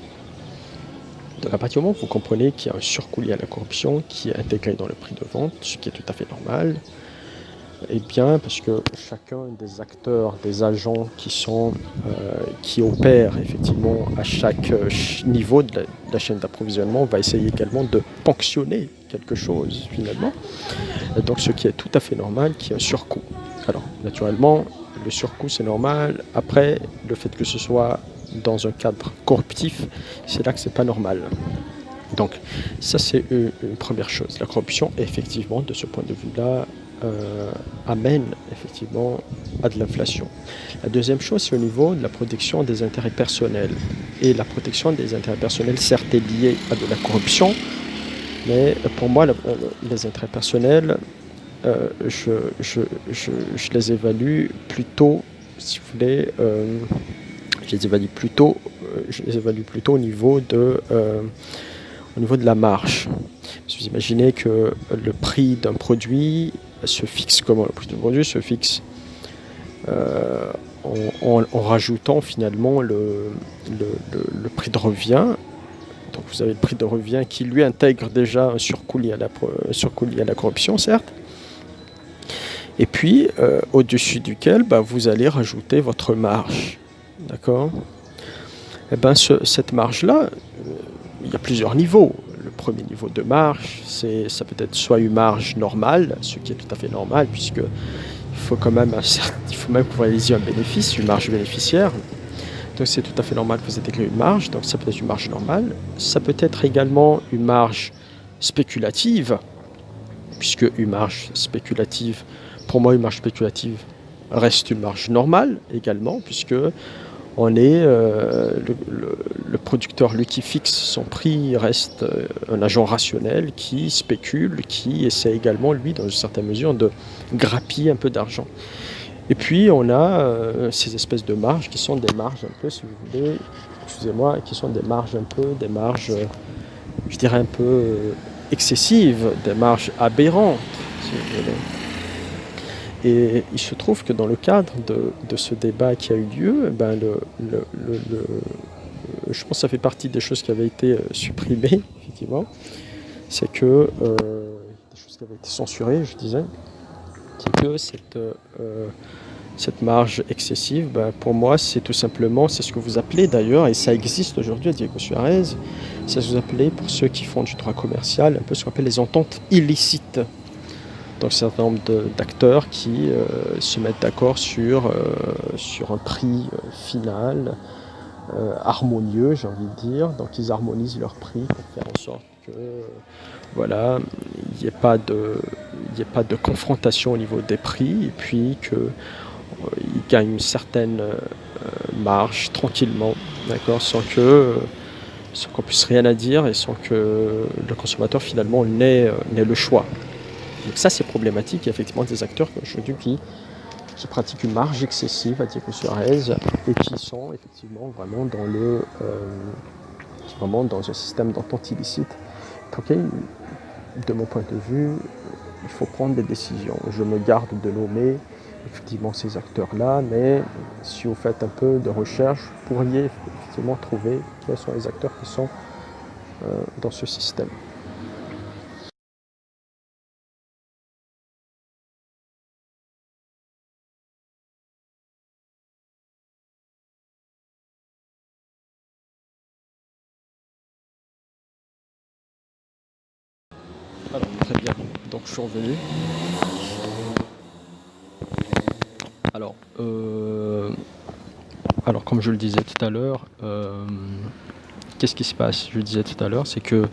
Donc à partir du moment où vous comprenez qu'il y a un surcoût lié à la corruption qui est intégré dans le prix de vente, ce qui est tout à fait normal, eh bien, parce que chacun des acteurs, des agents qui opèrent effectivement à chaque niveau de la chaîne d'approvisionnement va essayer également de ponctionner quelque chose finalement. Et donc ce qui est tout à fait normal, qui est un surcoût. Alors naturellement, le surcoût c'est normal. Après, le fait que ce soit dans un cadre corruptif, c'est là que c'est pas normal. Donc ça c'est une première chose. La corruption effectivement de ce point de vue-là amène effectivement à de l'inflation. La deuxième chose, c'est au niveau de la protection des intérêts personnels. Et la protection des intérêts personnels, certes, est liée à de la corruption, mais pour moi, les intérêts personnels, je les évalue plutôt, si vous voulez, je les évalue plutôt au niveau de la marge. Vous imaginez que le prix d'un produit se fixe comment? Le prix d'un produit se fixe en rajoutant finalement le prix de revient. Donc vous avez le prix de revient qui lui intègre déjà un surcoût lié à la corruption, certes. Et puis au-dessus duquel vous allez rajouter votre marge. D'accord? Et cette marge-là, il y a plusieurs niveaux. Le premier niveau de marge, ça peut être soit une marge normale, ce qui est tout à fait normal, puisque il faut même que vous réalisiez un bénéfice, une marge bénéficiaire. Donc c'est tout à fait normal que vous intégrez une marge, donc ça peut être une marge normale. Ça peut être également une marge spéculative, puisque une marge spéculative, pour moi une marge spéculative reste une marge normale également, puisque on est le producteur, lui qui fixe son prix, reste un agent rationnel qui spécule, qui essaie également, lui, dans une certaine mesure, de grappiller un peu d'argent. Et puis, on a ces espèces de marges qui sont des marges un peu, si vous voulez, excusez-moi, qui sont des marges, je dirais un peu excessives, des marges aberrantes, si vous voulez. Et il se trouve que dans le cadre de ce débat qui a eu lieu, je pense que ça fait partie des choses qui avaient été supprimées, effectivement. C'est que, des choses qui avaient été censurées, je disais, c'est que cette marge excessive, pour moi, c'est tout simplement, c'est ce que vous appelez d'ailleurs, et ça existe aujourd'hui à Diego Suarez, c'est ce que vous appelez, pour ceux qui font du droit commercial, un peu ce qu'on appelle les ententes illicites. Donc, un certain nombre d'acteurs qui se mettent d'accord sur un prix final harmonieux, j'ai envie de dire. Donc, ils harmonisent leur prix pour faire en sorte que voilà, il n'y ait pas de confrontation au niveau des prix, et puis qu'ils gagnent une certaine marge tranquillement, d'accord, sans qu'on puisse rien à dire et sans que le consommateur finalement n'ait le choix. Donc ça c'est problématique, il y a effectivement des acteurs aujourd'hui qui pratiquent une marge excessive à Diego Suarez et qui sont effectivement vraiment dans un système d'entente illicite. Donc, de mon point de vue, il faut prendre des décisions. Je me garde de nommer effectivement ces acteurs-là, mais si vous faites un peu de recherche, vous pourriez effectivement trouver quels sont les acteurs qui sont dans ce système. Alors, très bien. Donc, je suis revenu. Alors, comme je le disais tout à l'heure, qu'est-ce qui se passe? Je le disais tout à l'heure, c'est que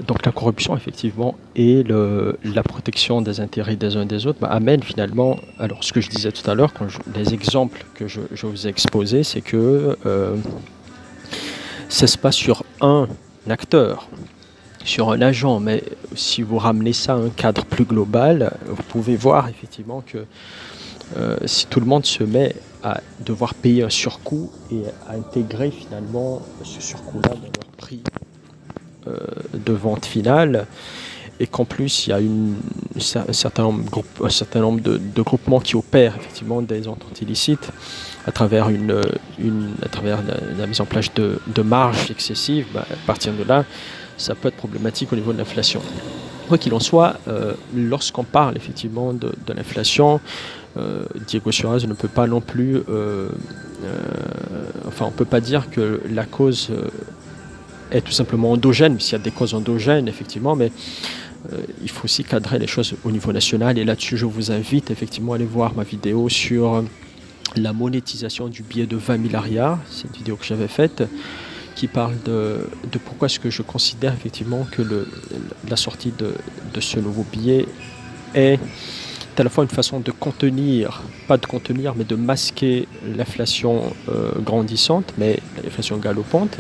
donc la corruption, effectivement, et la protection des intérêts des uns des autres amène finalement. Alors, ce que je disais tout à l'heure, les exemples que je vous ai exposés, c'est que ça se passe sur un acteur, sur un agent, mais si vous ramenez ça à un cadre plus global, vous pouvez voir effectivement que si tout le monde se met à devoir payer un surcoût et à intégrer finalement ce surcoût-là dans leur prix de vente finale, et qu'en plus il y a un certain nombre de groupements qui opèrent effectivement des ententes illicites à travers la mise en place de marges excessives, à partir de là, ça peut être problématique au niveau de l'inflation. Quoi qu'il en soit, lorsqu'on parle effectivement de l'inflation, Diego Suarez ne peut pas non plus, on ne peut pas dire que la cause est tout simplement endogène, s'il y a des causes endogènes effectivement, mais il faut aussi cadrer les choses au niveau national, et là-dessus je vous invite effectivement à aller voir ma vidéo sur la monétisation du billet de 20 milliards, c'est une vidéo que j'avais faite, qui parle de pourquoi est-ce que je considère effectivement que la sortie de ce nouveau billet est à la fois une façon de contenir, pas de contenir, mais de masquer l'inflation grandissante, mais l'inflation galopante,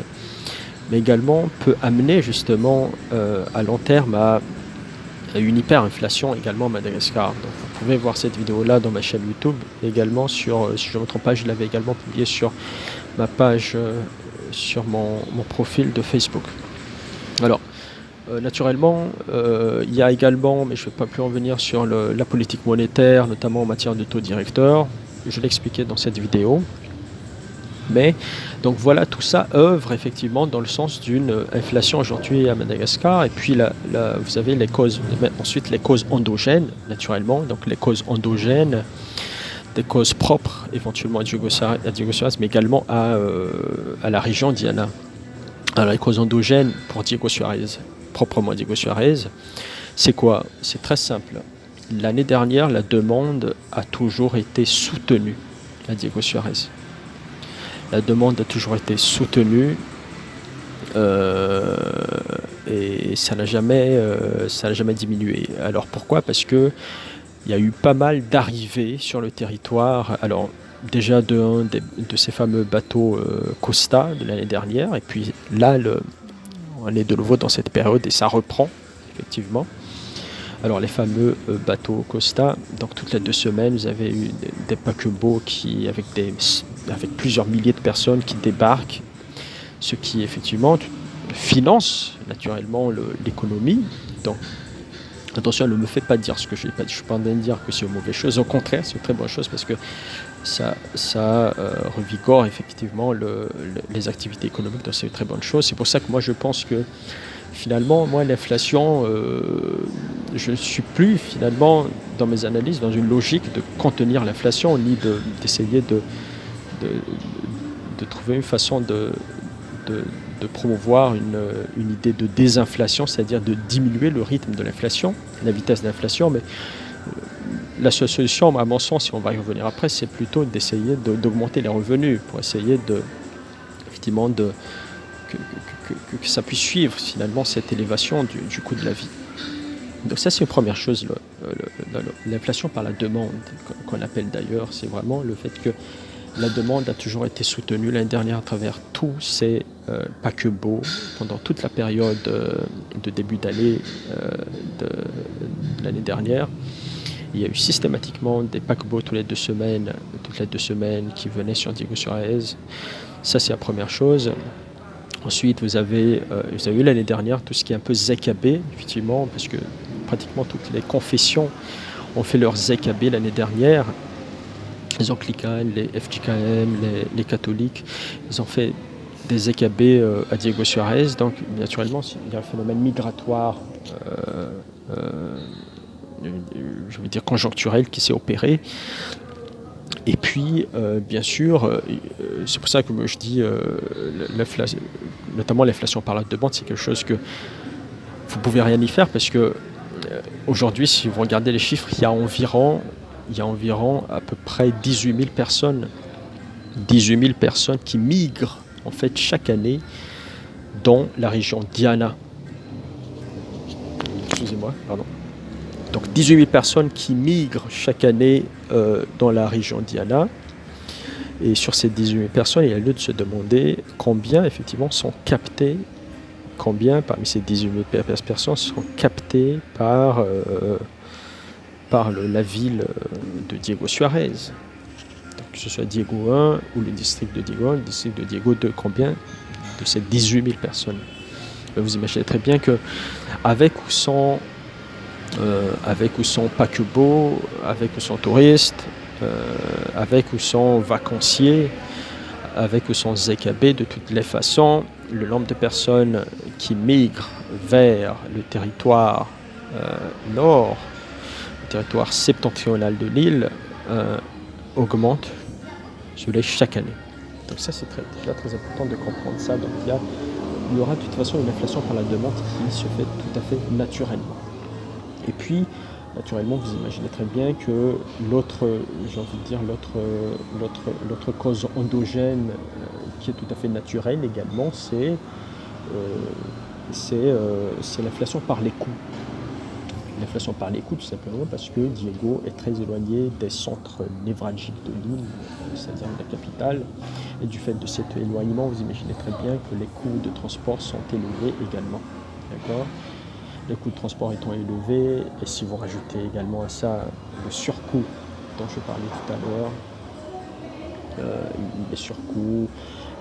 mais également peut amener justement à long terme à une hyperinflation également à Madagascar. Donc vous pouvez voir cette vidéo-là dans ma chaîne YouTube, également sur, si je ne me trompe pas, je l'avais également publiée sur ma page, sur mon profil de Facebook. Alors, naturellement, il y a également, mais je ne vais pas plus en venir sur la politique monétaire, notamment en matière de taux directeur. Je l'ai expliqué dans cette vidéo. Mais donc voilà, tout ça œuvre effectivement dans le sens d'une inflation aujourd'hui à Madagascar. Et puis vous avez les causes, ensuite les causes endogènes, naturellement. Donc les causes endogènes, des causes propres éventuellement à Diego Suarez, mais également à la région Diana. Alors les causes endogènes pour Diego Suarez, proprement Diego Suarez, c'est quoi? C'est très simple. L'année dernière, la demande a toujours été soutenue à Diego Suarez. La demande a toujours été soutenue et ça n'a jamais diminué. Alors pourquoi? Parce que il y a eu pas mal d'arrivées sur le territoire. Alors déjà de ces fameux bateaux Costa de l'année dernière, et puis là on est de nouveau dans cette période et ça reprend effectivement. Alors les fameux bateaux Costa, donc toutes les 2 semaines, vous avez eu des paquebots avec plusieurs milliers de personnes qui débarquent, ce qui effectivement finance naturellement l'économie. Donc attention, ne me faites pas dire ce que je n'ai pas dit. Je ne suis pas en train de dire que c'est une mauvaise chose. Au contraire, c'est une très bonne chose parce que ça revigore effectivement les activités économiques. Donc c'est une très bonne chose. C'est pour ça que moi je pense que finalement, moi, l'inflation, je ne suis plus finalement dans mes analyses dans une logique de contenir l'inflation, ni d'essayer de trouver une façon de promouvoir une idée de désinflation, c'est-à-dire de diminuer le rythme de l'inflation, la vitesse d'inflation. Mais la seule solution, à mon sens, si on va y revenir après, c'est plutôt d'essayer d'augmenter les revenus pour essayer effectivement que ça puisse suivre finalement cette élévation du coût de la vie. Donc ça c'est une première chose, l'inflation par la demande, qu'on appelle d'ailleurs, c'est vraiment le fait que la demande a toujours été soutenue l'année dernière à travers tous ces paquebots pendant toute la période de début d'année de l'année dernière. Il y a eu systématiquement des paquebots toutes les 2 semaines qui venaient sur Diego Suarez. Ça c'est la première chose. Ensuite, vous avez eu l'année dernière tout ce qui est un peu ZKB, effectivement, parce que pratiquement toutes les confessions ont fait leur ZKB l'année dernière. Les Anglicans, les FJKM, les catholiques, ils ont fait des ZKB à Diego Suarez. Donc, naturellement, il y a un phénomène migratoire, je veux dire conjoncturel, qui s'est opéré. Et puis, bien sûr, c'est pour ça que je dis, notamment l'inflation par la demande, c'est quelque chose que vous ne pouvez rien y faire parce que aujourd'hui, si vous regardez les chiffres, il y a environ à peu près 18 000 personnes qui migrent en fait chaque année dans la région Diana. Excusez-moi, pardon. Donc 18 000 personnes qui migrent chaque année dans la région Diana. Et sur ces 18 000 personnes, il y a lieu de se demander combien effectivement sont captées, combien parmi ces 18 000 personnes sont captées par la ville de Diego Suarez. Donc, que ce soit Diego 1 ou le district de Diego 1, le district de Diego 2, combien de ces 18 000 personnes. Vous imaginez très bien que avec ou sans avec ou sans paquebot, avec ou sans touristes, avec ou sans vacanciers, avec ou sans ZKB, de toutes les façons, le nombre de personnes qui migrent vers le territoire nord, le territoire septentrional de l'île, augmente chaque année. Donc ça, c'est déjà très important de comprendre ça. Donc il y aura de toute façon une inflation par la demande qui se fait tout à fait naturellement. Et puis, naturellement, vous imaginez très bien que l'autre cause endogène qui est tout à fait naturelle également, c'est l'inflation par les coûts. L'inflation par les coûts, tout simplement parce que Diego est très éloigné des centres névralgiques de l'île, c'est-à-dire de la capitale. Et du fait de cet éloignement, vous imaginez très bien que les coûts de transport sont élevés également. D'accord ? Les coûts de transport étant élevés, et si vous rajoutez également à ça le surcoût dont je parlais tout à l'heure, les surcoûts,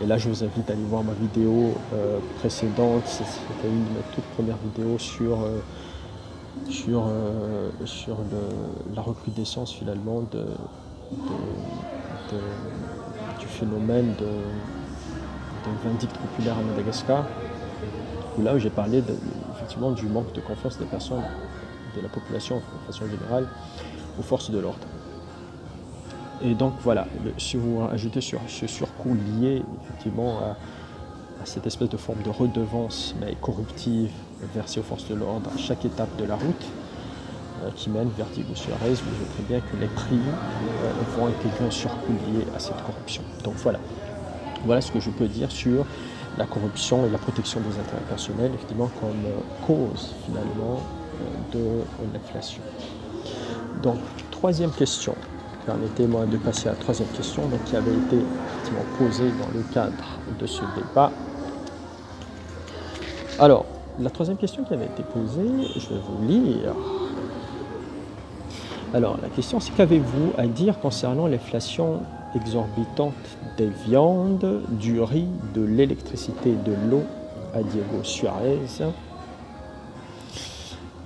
et là je vous invite à aller voir ma vidéo précédente, c'était une de mes toutes premières vidéos sur la recrudescence finalement du phénomène de vindicte populaire à Madagascar, où là où j'ai parlé effectivement du manque de confiance des personnes, de la population de façon générale, aux forces de l'ordre. Et donc voilà, si vous ajoutez sur ce surcoût lié effectivement à cette espèce de forme de redevance mais corruptive versée aux forces de l'ordre à chaque étape de la route qui mène vers Diego Suarez, vous voyez très bien que les prix vont intégrer un surcoût lié à cette corruption. Donc voilà ce que je peux dire sur la corruption et la protection des intérêts personnels, effectivement, comme cause, finalement, de l'inflation. Donc, troisième question. Permettez-moi de passer à la troisième question, donc, qui avait été effectivement posée dans le cadre de ce débat. Alors, la troisième question qui avait été posée, je vais vous lire. Alors, la question, c'est qu'avez-vous à dire concernant l'inflation exorbitante des viandes, du riz, de l'électricité et de l'eau à Diego Suarez?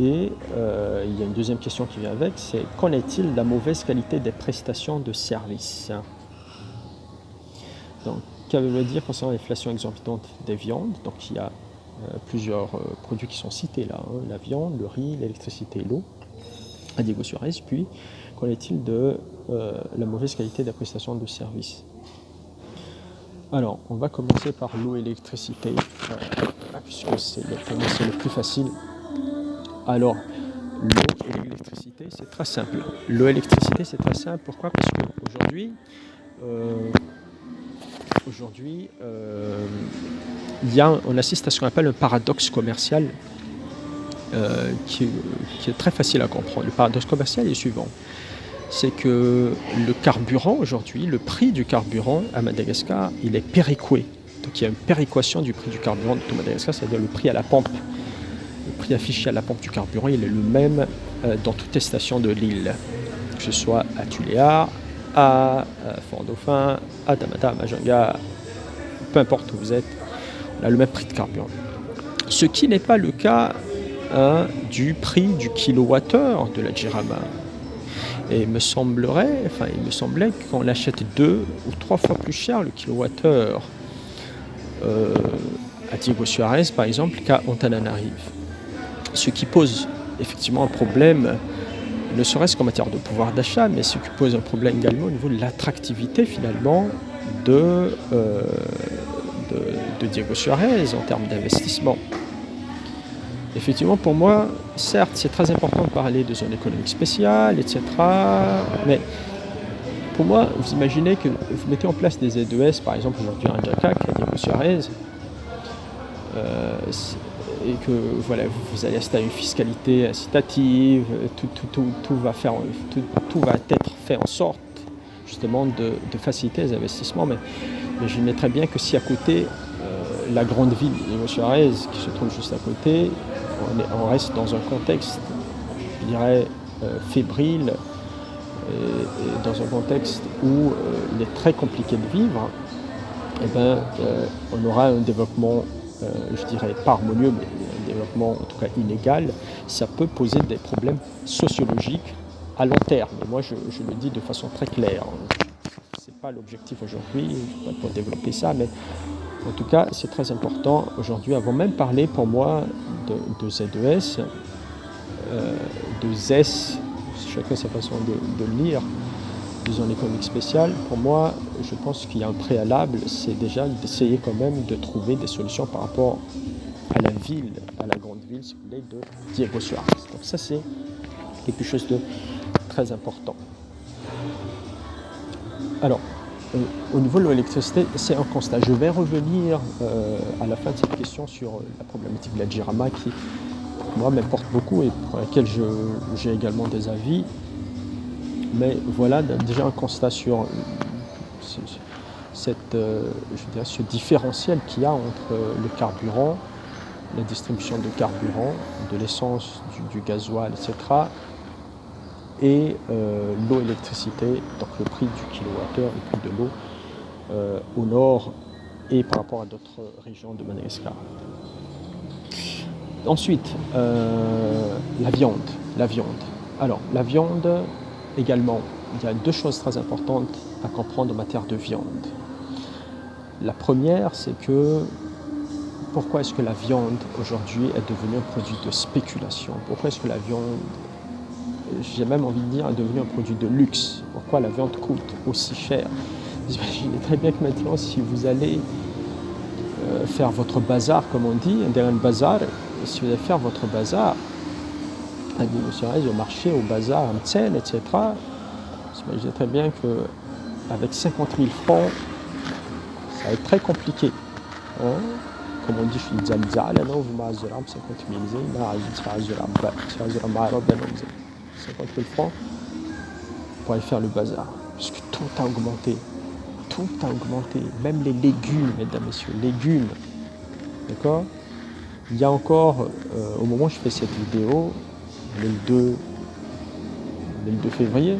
Et il y a une deuxième question qui vient avec, c'est qu'en est-il de la mauvaise qualité des prestations de services? Donc, qu'avez-vous à dire concernant l'inflation exorbitante des viandes? Donc, il y a plusieurs produits qui sont cités là, hein, la viande, le riz, l'électricité et l'eau à Diego Suarez. Puis, qu'en est-il de la mauvaise qualité des prestations de services? Alors, on va commencer par l'eau et l'électricité, puisque c'est le plus facile. Alors, l'eau et l'électricité, c'est très simple. L'eau et l'électricité, c'est très simple. Pourquoi? Parce qu'aujourd'hui, on assiste à ce qu'on appelle un paradoxe commercial qui est très facile à comprendre. Le paradoxe commercial est le suivant. C'est que le carburant aujourd'hui, le prix du carburant à Madagascar, il est péréqué. Donc il y a une péréquation du prix du carburant de tout Madagascar, c'est-à-dire le prix à la pompe. Le prix affiché à la pompe du carburant, il est le même dans toutes les stations de l'île, que ce soit à Tuléar, à Fort-Dauphin, à Damata, à Majanga, peu importe où vous êtes, on a le même prix de carburant. Ce qui n'est pas le cas du prix du kilowattheure de la Jirama. Et il me semblait qu'on achète 2 ou 3 fois plus cher le kilowattheure à Diego Suarez, par exemple, qu'à Antananarive. Ce qui pose effectivement un problème, ne serait-ce qu'en matière de pouvoir d'achat, mais ce qui pose un problème également au niveau de l'attractivité finalement de Diego Suarez en termes d'investissement. Effectivement, pour moi, certes, c'est très important de parler de zone économique spéciale, etc. Mais pour moi, vous imaginez que vous mettez en place des ZES, par exemple aujourd'hui à Jacac, à Diego Suarez, et que voilà, vous allez assister à une fiscalité incitative, tout va être fait en sorte justement de faciliter les investissements. Mais imaginez très bien que si à côté, la grande ville de Diego Suarez, qui se trouve juste à côté, on reste dans un contexte, je dirais, fébrile, et dans un contexte où il est très compliqué de vivre, on aura un développement, je dirais, pas harmonieux, mais un développement en tout cas inégal, ça peut poser des problèmes sociologiques à long terme. Et moi, je le dis de façon très claire. Ce n'est pas l'objectif aujourd'hui, pas pour développer ça, mais en tout cas, c'est très important aujourd'hui, avant même parler pour moi de ZES, de ZES, chacun sa façon de le lire, disons l'économique spéciale. Pour moi, je pense qu'il y a un préalable, c'est déjà d'essayer quand même de trouver des solutions par rapport à la ville, à la grande ville, si vous voulez, de Diego Suarez. Donc ça, c'est quelque chose de très important. Alors, au niveau de l'électricité, c'est un constat. Je vais revenir à la fin de cette question sur la problématique de la Jirama qui, pour moi, m'importe beaucoup et pour laquelle j'ai également des avis. Mais voilà déjà un constat sur ce différentiel qu'il y a entre le carburant, la distribution de carburant, de l'essence, du gasoil, etc. et l'eau, électricité, donc le prix du kilowattheure, le prix de l'eau au nord et par rapport à d'autres régions de Madagascar. Ensuite, la viande. Alors, la viande, également, il y a deux choses très importantes à comprendre en matière de viande. La première, c'est que pourquoi est-ce que la viande aujourd'hui est devenue un produit de spéculation? Pourquoi est-ce que la viande, j'ai même envie de dire, est devenue un produit de luxe? Pourquoi la viande coûte aussi cher? Vous imaginez très bien que maintenant, si vous allez faire votre bazar, comme on dit, un bazar, si vous allez faire votre bazar, au marché, au bazar, à Mtsen, etc., vous imaginez très bien qu'avec 50 000 francs, ça va être très compliqué. Hein? Comme on dit, je suis Zalzal, non, vous m'avez 50 000, 50 000 francs pour aller faire le bazar. Puisque tout a augmenté. Tout a augmenté. Même les légumes, mesdames, messieurs, légumes. D'accord? Il y a encore, au moment où je fais cette vidéo, le 2 février,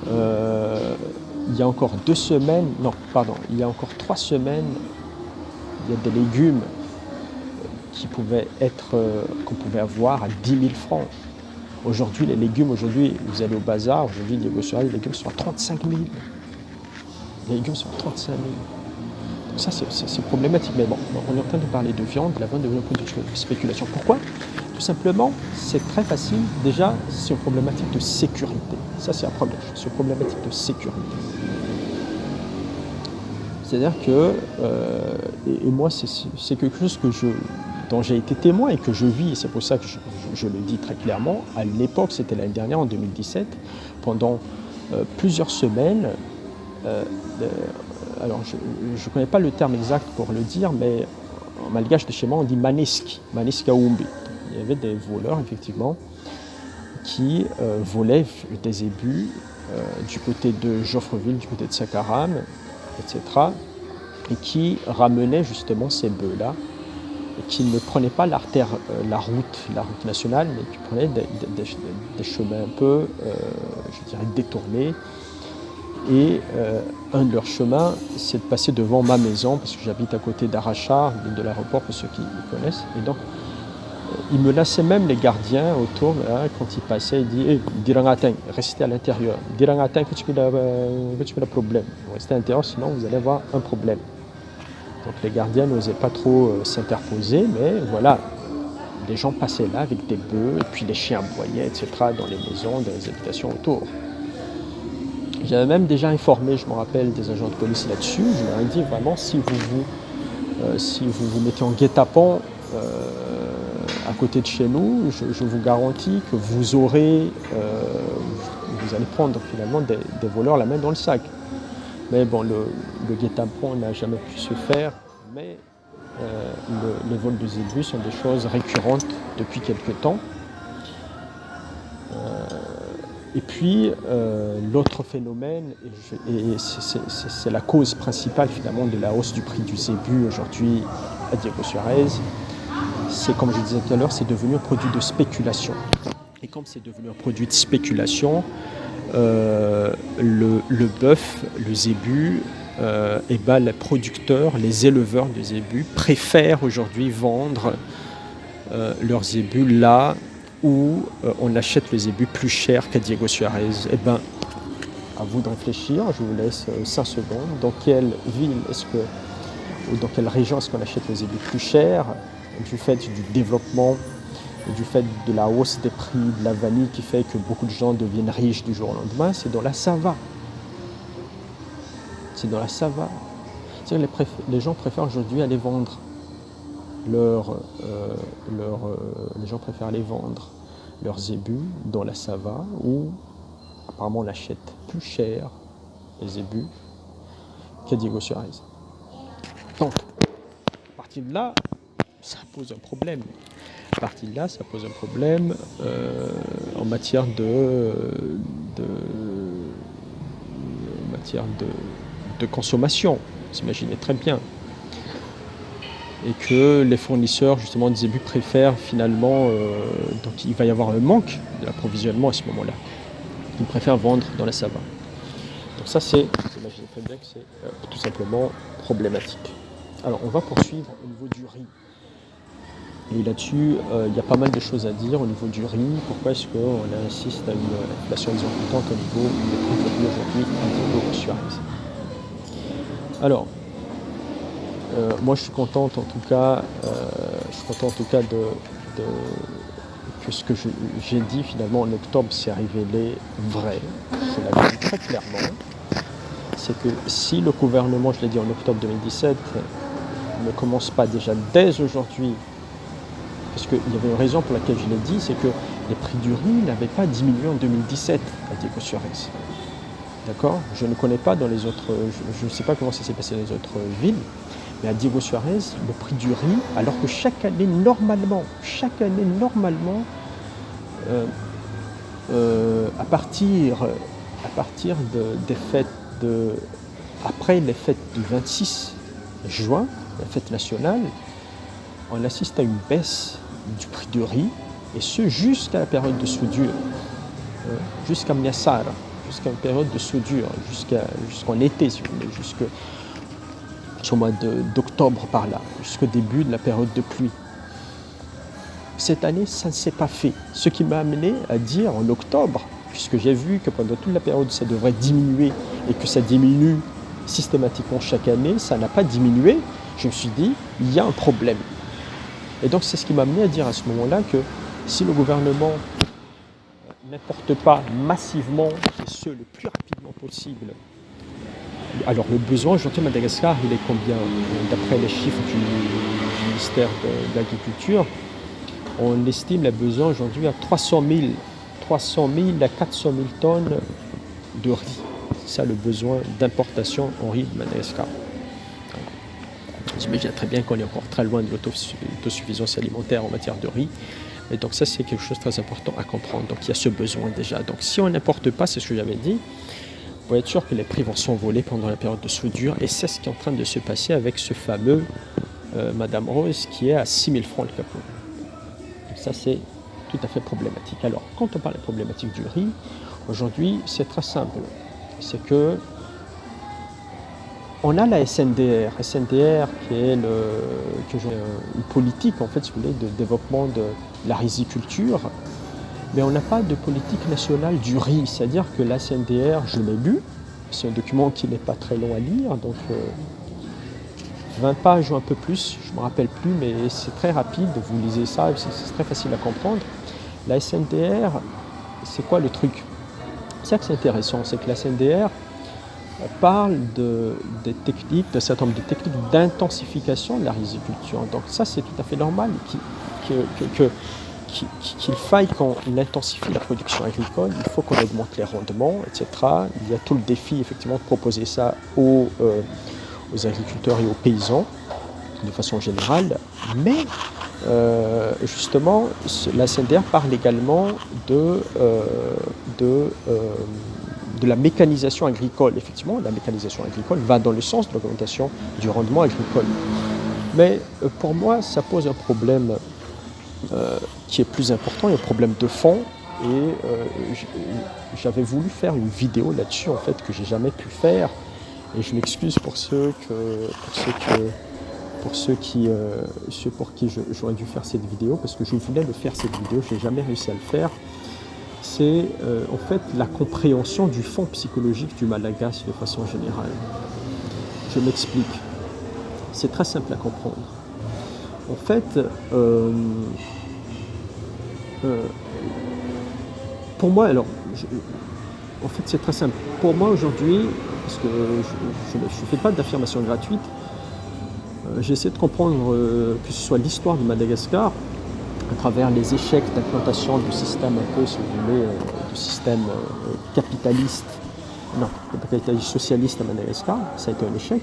il y a encore 2 semaines, non, pardon, il y a encore 3 semaines, il y a des légumes qu'on pouvait avoir à 10 000 francs. Aujourd'hui, les légumes, vous allez au bazar, aujourd'hui, les légumes sont à 35 000. Les légumes sont à 35 000. Donc ça, c'est problématique. Mais bon, on est en train de parler de viande, la viande devient un produit de spéculation. Pourquoi? Tout simplement, c'est très facile. Déjà, c'est une problématique de sécurité. Ça, c'est la première chose. C'est une problématique de sécurité. C'est-à-dire que, et moi, c'est quelque chose dont j'ai été témoin et que je vis, et c'est pour ça que je le dis très clairement. À l'époque, c'était l'année dernière, en 2017, pendant plusieurs semaines, alors je ne connais pas le terme exact pour le dire, mais en malgache de chez moi, on dit Maneski Aoumbi. Il y avait des voleurs, effectivement, qui volaient des ébus du côté de Joffreville, du côté de Sakaram, etc., et qui ramenaient justement ces bœufs-là, et qui ne prenaient pas la route nationale, mais qui prenaient des chemins un peu, je dirais, détournés. Et un de leurs chemins, c'est de passer devant ma maison, parce que j'habite à côté d'Arachar, de l'aéroport, pour ceux qui connaissent. Et donc, il me laissait même les gardiens autour, là, quand ils passaient, il dit hey, Dirangatin, restez à l'intérieur. Dirangatin, que tu peux le problème. Restez à l'intérieur, sinon vous allez avoir un problème. Donc les gardiens n'osaient pas trop s'interposer, mais voilà, les gens passaient là avec des bœufs, et puis les chiens aboyaient, etc., dans les maisons, dans les habitations autour. J'avais même déjà informé, je me rappelle, des agents de police là-dessus. Je leur ai dit vraiment, si vous vous mettez en guet-apens à côté de chez nous, je vous garantis que vous allez prendre finalement des voleurs la main dans le sac. Mais bon, le guet-apens n'a jamais pu se faire, mais les vols de zébus sont des choses récurrentes depuis quelque temps. Et puis, l'autre phénomène, et c'est la cause principale finalement de la hausse du prix du zébu aujourd'hui à Diego Suarez, c'est, comme je disais tout à l'heure, c'est devenu un produit de spéculation. Et comme c'est devenu un produit de spéculation, le bœuf, le zébu, les producteurs, les éleveurs de zébu préfèrent aujourd'hui vendre leurs zébus là où on achète les zébus plus chers qu'à Diego Suarez. Eh bien, à vous de réfléchir, je vous laisse 5 secondes. Dans quelle ville ou dans quelle région est-ce qu'on achète les zébus plus chers du fait du développement, du fait de la hausse des prix de la vanille qui fait que beaucoup de gens deviennent riches du jour au lendemain? C'est dans la Sava. C'est dans la Sava. C'est-à-dire les gens préfèrent aujourd'hui aller vendre les gens préfèrent aller vendre leurs zébus dans la Sava où apparemment on achète plus cher les zébus qu'à Diego Suarez. Donc, à partir de là, ça pose un problème. À partir de là, ça pose un problème en matière de consommation. Vous imaginez très bien. Et que les fournisseurs justement de zébus préfèrent finalement, donc il va y avoir un manque de l'approvisionnement à ce moment-là. Ils préfèrent vendre dans la Sava. Donc ça c'est, vous imaginez très bien que c'est tout simplement problématique. Alors on va poursuivre au niveau du riz. Et là-dessus, il y a pas mal de choses à dire au niveau du riz. Pourquoi est-ce qu'on insiste à une inflation exorbitante au niveau des prix du riz aujourd'hui à Diego Suarez? Alors, moi je suis content en tout cas, que ce que j'ai dit finalement en octobre s'est révélé vrai. Je l'avais dit très clairement. C'est que si le gouvernement, je l'ai dit en octobre 2017, ne commence pas déjà dès aujourd'hui, parce qu'il y avait une raison pour laquelle je l'ai dit, c'est que les prix du riz n'avaient pas diminué en 2017 à Diego Suarez. D'accord? Je ne connais pas dans les autres, je ne sais pas comment ça s'est passé dans les autres villes, mais à Diego Suarez, le prix du riz, alors que chaque année normalement, à partir des fêtes après les fêtes du 26 juin, la fête nationale, on assiste à une baisse du prix du riz, et ce jusqu'à la période de soudure, jusqu'à Mniassara, jusqu'à une période de soudure, jusqu'en été si vous voulez, jusqu'au mois d'octobre par là, jusqu'au début de la période de pluie. Cette année, ça ne s'est pas fait. Ce qui m'a amené à dire en octobre, puisque j'ai vu que pendant toute la période ça devrait diminuer et que ça diminue systématiquement chaque année, ça n'a pas diminué, je me suis dit, il y a un problème. Et donc c'est ce qui m'a amené à dire à ce moment-là que si le gouvernement n'importe pas massivement, et ce le plus rapidement possible, alors le besoin aujourd'hui à Madagascar, il est combien? D'après les chiffres du ministère de l'Agriculture, on estime le besoin aujourd'hui à 300 000 à 400 000 tonnes de riz. C'est ça le besoin d'importation en riz de Madagascar. J'imagine très bien qu'on est encore très loin de l'autosuffisance alimentaire en matière de riz. Et donc ça, c'est quelque chose de très important à comprendre. Donc il y a ce besoin déjà. Donc si on n'importe pas, c'est ce que j'avais dit, vous pouvez être sûr que les prix vont s'envoler pendant la période de soudure. Et c'est ce qui est en train de se passer avec ce fameux Madame Rose qui est à 6 000 francs le capot. Donc ça, c'est tout à fait problématique. Alors, quand on parle de la problématique du riz, aujourd'hui, c'est très simple. C'est que on a la SNDR qui est une politique, en fait, si vous voulez, de développement de la riziculture, mais on n'a pas de politique nationale du riz. C'est-à-dire que la SNDR, je l'ai lu, c'est un document qui n'est pas très long à lire, donc 20 pages ou un peu plus, je ne me rappelle plus, mais c'est très rapide, vous lisez ça, c'est très facile à comprendre. La SNDR, c'est quoi le truc? C'est ça que c'est intéressant, c'est que la SNDR parle des techniques, d'un certain nombre de techniques d'intensification de la riziculture. Donc ça, c'est tout à fait normal qu'il faille qu'on intensifie la production agricole, il faut qu'on augmente les rendements, etc. Il y a tout le défi, effectivement, de proposer ça aux agriculteurs et aux paysans, de façon générale. Mais, justement, la SNDR parle également de la mécanisation agricole. Effectivement, la mécanisation agricole va dans le sens de l'augmentation du rendement agricole. Mais pour moi, ça pose un problème qui est plus important, un problème de fond. Et j'avais voulu faire une vidéo là-dessus, en fait, que j'ai jamais pu faire. Et je m'excuse pour ceux pour ceux pour qui j'aurais dû faire cette vidéo, parce que je voulais le faire cette vidéo, je n'ai jamais réussi à le faire, c'est en fait la compréhension du fond psychologique du Malagasy de façon générale. Je m'explique. C'est très simple à comprendre. En fait, pour moi, alors, en fait, c'est très simple. Pour moi aujourd'hui, parce que je ne fais pas d'affirmation gratuite, j'essaie de comprendre que ce soit l'histoire de Madagascar à travers les échecs d'implantation du système un peu, si vous voulez, du système capitaliste, non, capitaliste socialiste à Madagascar. Ça a été un échec.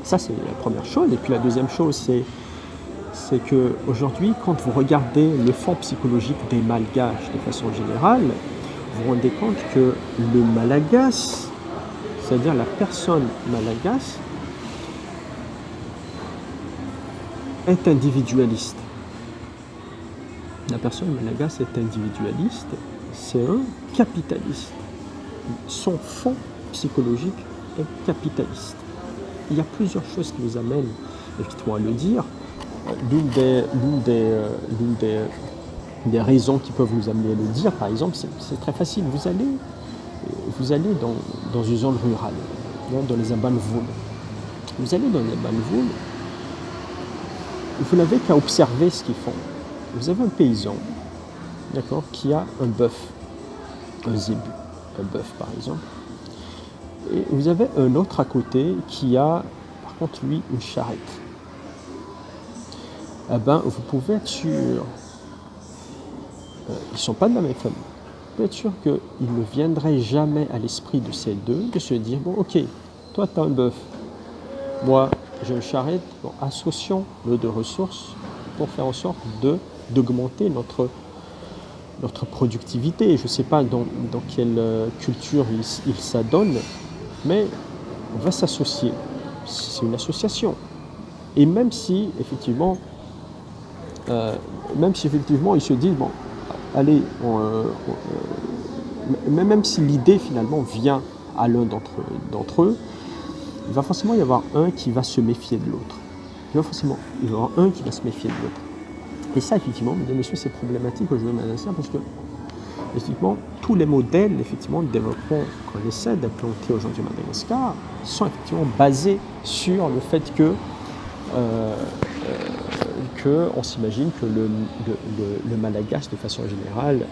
Ça, c'est la première chose. Et puis la deuxième chose, c'est qu'aujourd'hui, quand vous regardez le fond psychologique des Malgaches de façon générale, vous vous rendez compte que le Malagasy, c'est-à-dire la personne malagasy, est individualiste. La personne malagasy est individualiste, c'est un capitaliste. Son fond psychologique est capitaliste. Il y a plusieurs choses qui nous amènent effectivement à le dire. L'une des raisons qui peuvent nous amener à le dire, par exemple, c'est très facile. Vous allez dans une zone rurale, dans les Abanvoul. Vous allez dans les Abanvoul, vous n'avez qu'à observer ce qu'ils font. Vous avez un paysan, d'accord, qui a un bœuf, un zébu, un bœuf par exemple. Et vous avez un autre à côté qui a, par contre, lui, une charrette. Eh bien, vous pouvez être sûr, ils ne sont pas de la même famille, vous pouvez être sûr qu'il ne viendrait jamais à l'esprit de ces deux de se dire, bon, ok, toi, tu as un bœuf, moi, j'ai une charrette, bon, associons nos deux ressources pour faire en sorte d'augmenter notre productivité. Je ne sais pas dans quelle culture il s'adonne, mais on va s'associer. C'est une association. Et même si effectivement ils se disent, bon, allez, même si l'idée finalement vient à l'un d'entre eux, il va forcément y avoir un qui va se méfier de l'autre. Il va y avoir un qui va se méfier de l'autre. Et ça, effectivement, mesdames et messieurs, c'est problématique aujourd'hui au Madagascar parce que, effectivement, tous les modèles de développement qu'on essaie d'implanter aujourd'hui au Madagascar sont effectivement basés sur le fait que on s'imagine que le Malagasy, de façon générale,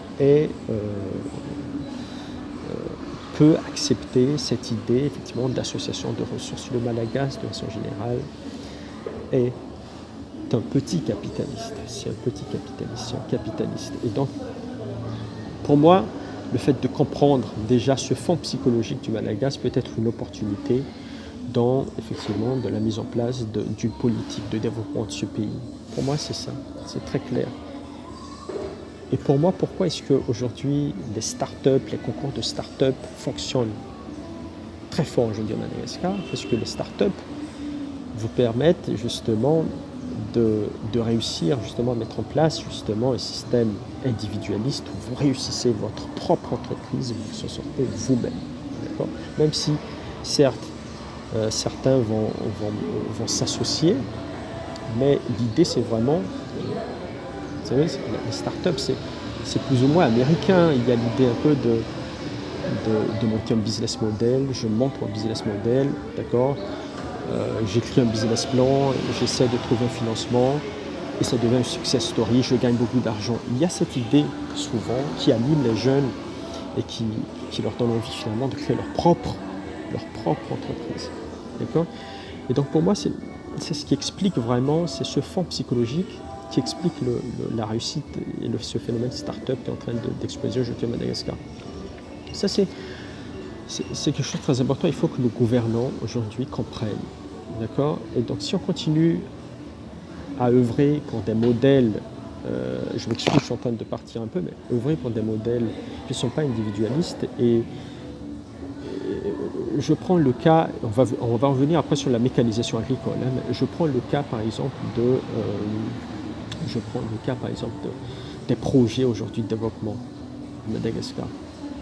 peut accepter cette idée effectivement d'association de ressources. Le Malagasy, de façon générale, est un petit capitaliste. C'est un capitaliste. Et donc, pour moi, le fait de comprendre déjà ce fond psychologique du Malagasy peut être une opportunité dans effectivement de la mise en place d'une politique de développement de ce pays. Pour moi, c'est ça, c'est très clair. Et pour moi, pourquoi est-ce qu'aujourd'hui les startups, les concours de startups fonctionnent très fort aujourd'hui au Madagascar? Parce que les startups vous permettent justement de réussir justement à mettre en place justement un système individualiste où vous réussissez votre propre entreprise, vous en sortez vous-même. D'accord? Même si, certes, certains vont s'associer, mais l'idée c'est vraiment, vous savez, les startups c'est plus ou moins américain. Il y a l'idée un peu de monter un business model, je monte mon business model, d'accord, j'écris un business plan, j'essaie de trouver un financement et ça devient une success story, je gagne beaucoup d'argent. Il y a cette idée souvent qui anime les jeunes et qui leur donne envie finalement de créer leur propre entreprise. D'accord? Et donc pour moi, c'est ce qui explique vraiment, c'est ce fond psychologique qui explique la réussite et ce phénomène start-up qui est en train d'exploser aujourd'hui à Madagascar. Ça, c'est quelque chose de très important. Il faut que nos gouvernants aujourd'hui comprennent. D'accord? Et donc si on continue à œuvrer pour des modèles, je m'excuse, je suis en train de partir un peu, mais œuvrer pour des modèles qui ne sont pas individualistes. Et je prends le cas, on va revenir après sur la mécanisation agricole, hein, mais je prends le cas par exemple des projets aujourd'hui de développement à Madagascar.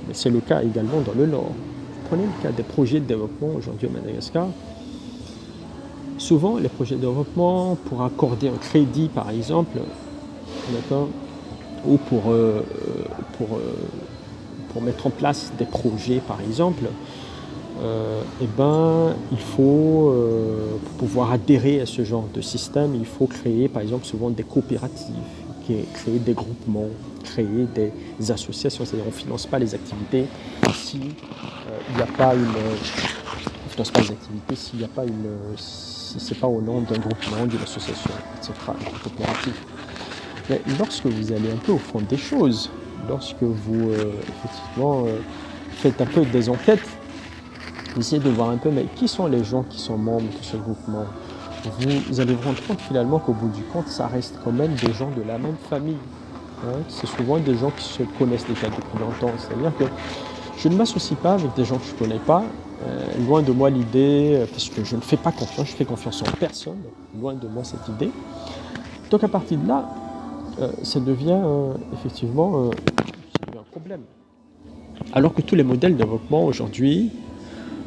Mais c'est le cas également dans le Nord. Prenez le cas des projets de développement aujourd'hui à Madagascar. souvent les projets de développement pour accorder un crédit par exemple, d'accord, ou pour, pour mettre en place des projets par exemple, eh ben, il faut, pour pouvoir adhérer à ce genre de système, il faut créer par exemple souvent des coopératives, créer des groupements, créer des associations, c'est-à-dire on ne finance pas les activités si il n'y a pas une... on finance pas les activités s'il n'y a pas une... si c'est pas au nom d'un groupement, d'une association, etc., d'une coopérative. Mais lorsque vous allez un peu au fond des choses, lorsque vous effectivement faites un peu des enquêtes, vous essayez de voir un peu, mais qui sont les gens qui sont membres de ce groupement? Vous allez vous rendre compte finalement qu'au bout du compte, ça reste quand même des gens de la même famille. Hein. C'est souvent des gens qui se connaissent déjà depuis longtemps. C'est-à-dire que je ne m'associe pas avec des gens que je ne connais pas. Loin de moi l'idée, parce que je ne fais pas confiance, je fais confiance en personne. Loin de moi cette idée. Donc à partir de là, ça devient effectivement un problème. Alors que tous les modèles de développement aujourd'hui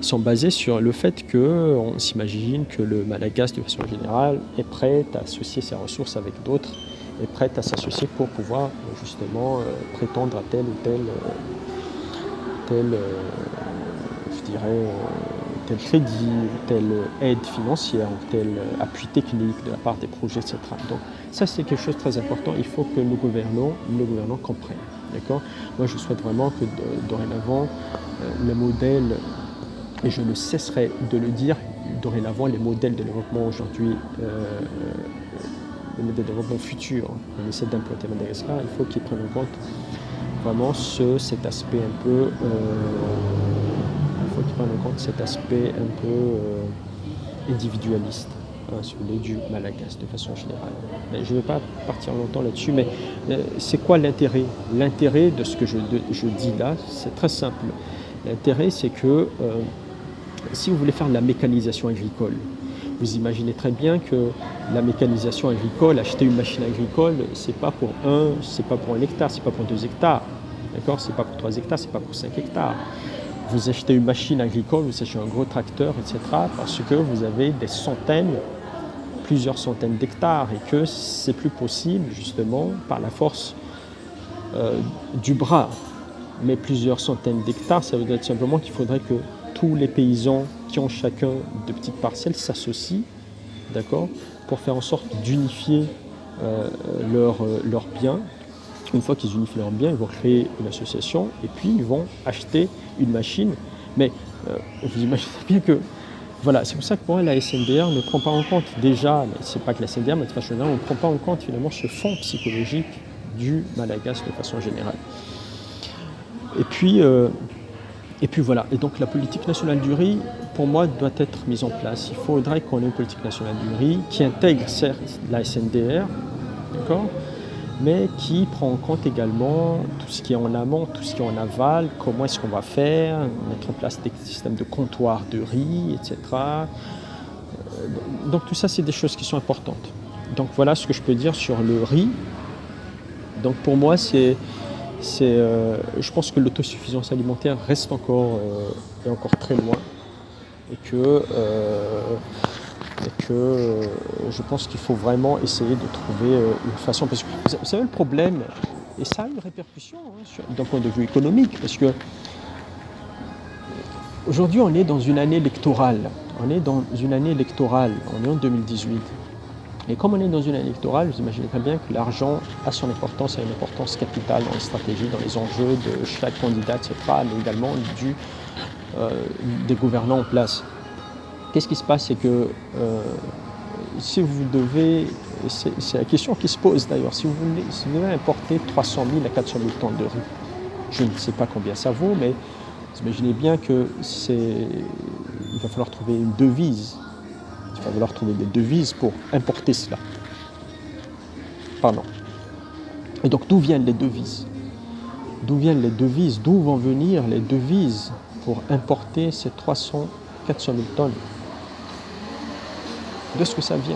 sont basés sur le fait qu'on s'imagine que le Malagasy, de façon générale, est prêt à associer ses ressources avec d'autres, est prêt à s'associer pour pouvoir justement prétendre à tel ou tel je dirais, tel crédit, telle aide financière, ou tel appui technique de la part des projets, etc. Donc ça, c'est quelque chose de très important. Il faut que nos gouvernants comprennent. D'accord ? Moi, je souhaite vraiment que dorénavant, les modèles, et je ne cesserai de le dire, dorénavant, les modèles de développement aujourd'hui, les modèles de développement futurs, on essaie d'implanter Madagascar, il faut qu'ils prennent en compte vraiment cet aspect un peu... il faut qu'ils prennent en compte cet aspect un peu individualiste, hein, celui du Malagasy de façon générale. Mais je ne vais pas partir longtemps là-dessus, mais c'est quoi l'intérêt? L'intérêt de ce que je dis là, c'est très simple. L'intérêt, c'est que si vous voulez faire de la mécanisation agricole, vous imaginez très bien que la mécanisation agricole, acheter une machine agricole, c'est pas pour un hectare, c'est pas pour 2 hectares, d'accord? C'est pas pour 3 hectares, c'est pas pour 5 hectares. Vous achetez une machine agricole, vous achetez un gros tracteur, etc., parce que vous avez plusieurs centaines d'hectares, et que c'est plus possible, justement, par la force du bras. Mais plusieurs centaines d'hectares, ça veut dire simplement qu'il faudrait que tous les paysans qui ont chacun de petites parcelles s'associent, d'accord, pour faire en sorte d'unifier leurs biens. Une fois qu'ils unifient leurs biens, ils vont créer une association et puis ils vont acheter une machine. Mais vous imaginez bien que, voilà, c'est pour ça que pour moi la SNDR ne prend pas en compte déjà, mais c'est pas que la SNDR, mais de façon générale, on ne prend pas en compte finalement ce fond psychologique du Malagasy de façon générale. Et puis voilà. Et donc la politique nationale du riz, pour moi, doit être mise en place. Il faudrait qu'on ait une politique nationale du riz qui intègre certes la SNDR, d'accord, mais qui prend en compte également tout ce qui est en amont, tout ce qui est en aval, comment est-ce qu'on va faire, mettre en place des systèmes de comptoirs de riz, etc. Donc tout ça, c'est des choses qui sont importantes. Donc voilà ce que je peux dire sur le riz. Donc pour moi, je pense que l'autosuffisance alimentaire reste encore très loin, et que je pense qu'il faut vraiment essayer de trouver une façon, parce que vous savez le problème, et ça a une répercussion d'un point de vue économique, parce que aujourd'hui on est dans une année électorale, on est en 2018. Et comme on est dans une année électorale, vous imaginez très bien que l'argent a son importance, a une importance capitale dans les stratégies, dans les enjeux de chaque candidat, etc., mais également des gouvernants en place. Qu'est-ce qui se passe? C'est que si vous devez, c'est la question qui se pose d'ailleurs, si vous devez importer 300 000 à 400 000 tonnes de riz, je ne sais pas combien ça vaut, mais vous imaginez bien que il va falloir trouver une devise. Il va falloir trouver des devises pour importer cela. Pardon. Et donc, d'où viennent les devises? D'où viennent les devises? D'où vont venir les devises pour importer ces 300, 400 000 tonnes? D'où est-ce que ça vient?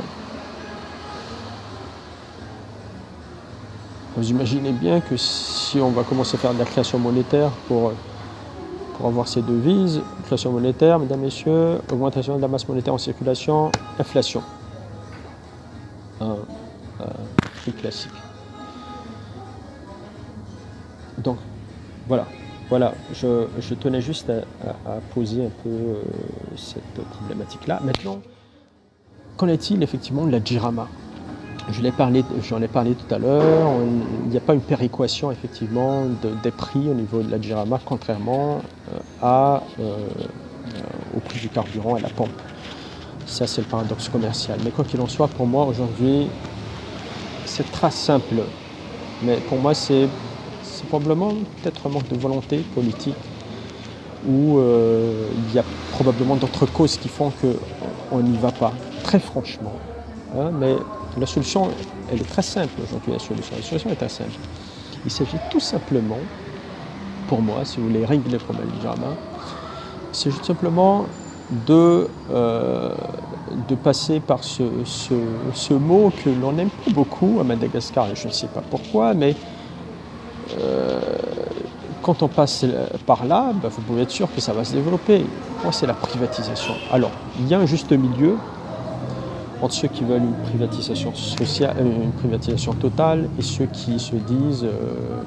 Vous imaginez bien que si on va commencer à faire de la création monétaire pour pour avoir ces devises, inflation monétaire, mesdames, messieurs, augmentation de la masse monétaire en circulation, inflation. Un truc classique. Donc, voilà. Je tenais juste à poser un peu cette problématique-là. Maintenant, qu'en est-il effectivement de la Jirama? J'en ai parlé tout à l'heure. Il n'y a pas une péréquation effectivement des prix au niveau de la Jirama, contrairement au prix du carburant à la pompe. Ça, c'est le paradoxe commercial. Mais quoi qu'il en soit, pour moi aujourd'hui, c'est très simple. Mais pour moi, c'est probablement peut-être un manque de volonté politique ou il y a probablement d'autres causes qui font qu'on n'y va pas, très franchement. Hein, mais la solution, elle est très simple aujourd'hui. La solution est très simple. Il s'agit tout simplement, pour moi, si vous voulez régler le problème du Jirama, il s'agit tout simplement de passer par ce mot que l'on n'aime pas beaucoup à Madagascar, et je ne sais pas pourquoi, mais quand on passe par là, vous pouvez être sûr que ça va se développer. Moi, c'est la privatisation. Alors, il y a un juste milieu entre ceux qui veulent une privatisation sociale, une privatisation totale, et ceux qui se disent,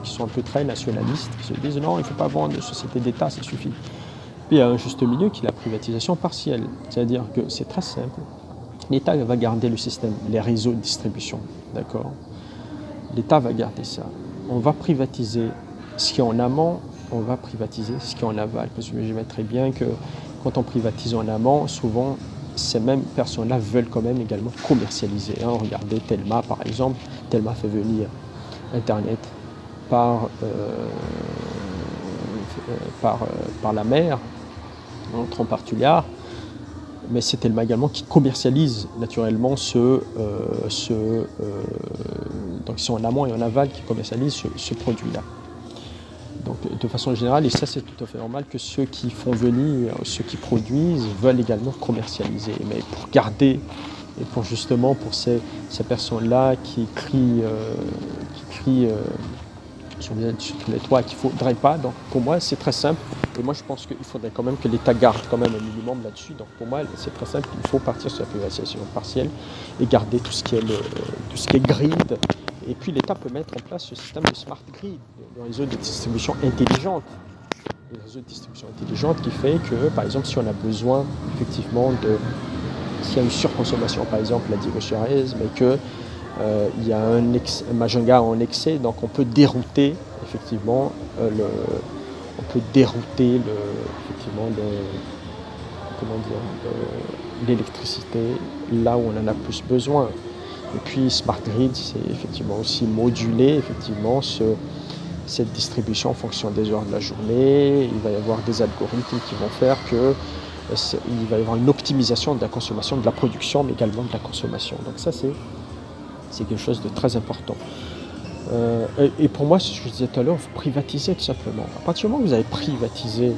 qui sont un peu très nationalistes, qui se disent non, il ne faut pas vendre de société d'État, ça suffit. Puis il y a un juste milieu qui est la privatisation partielle, c'est-à-dire que c'est très simple. L'État va garder le système, les réseaux de distribution, d'accord? L'État va garder ça. On va privatiser ce qui est en amont, on va privatiser ce qui est en aval. Parce que je sais très bien que quand on privatise en amont, souvent, ces mêmes personnes-là veulent quand même également commercialiser. Hein. Regardez Telma, par exemple. Telma fait venir Internet par la mer, en trompe particulière. Mais c'est Telma également qui commercialise naturellement donc ils sont en amont et en aval qui commercialisent ce produit-là. Donc de façon générale, et ça c'est tout à fait normal que ceux qui font venir, ceux qui produisent veulent également commercialiser. Mais pour garder, et pour justement pour ces personnes-là qui crient sur tous les toits qu'il ne faudrait pas. Donc pour moi c'est très simple. Et moi je pense qu'il faudrait quand même que l'État garde quand même un minimum là-dessus. Donc pour moi c'est très simple, il faut partir sur la privatisation partielle et garder tout ce qui est grid. Et puis l'État peut mettre en place ce système de smart grid, le réseau de distribution intelligente. Le réseau de distribution intelligente qui fait que, par exemple, si on a besoin effectivement s'il y a une surconsommation, par exemple, l'a dit Rocherez, mais que il y a un Majunga en excès, donc on peut dérouter effectivement l'électricité là où on en a plus besoin. Et puis Smart Grid, c'est effectivement aussi moduler effectivement cette distribution en fonction des heures de la journée. Il va y avoir des algorithmes qui vont faire il va y avoir une optimisation de la consommation, de la production, mais également de la consommation. Donc ça, c'est quelque chose de très important. Et pour moi, ce que je disais tout à l'heure, vous privatisez tout simplement. À partir du moment où vous avez privatisé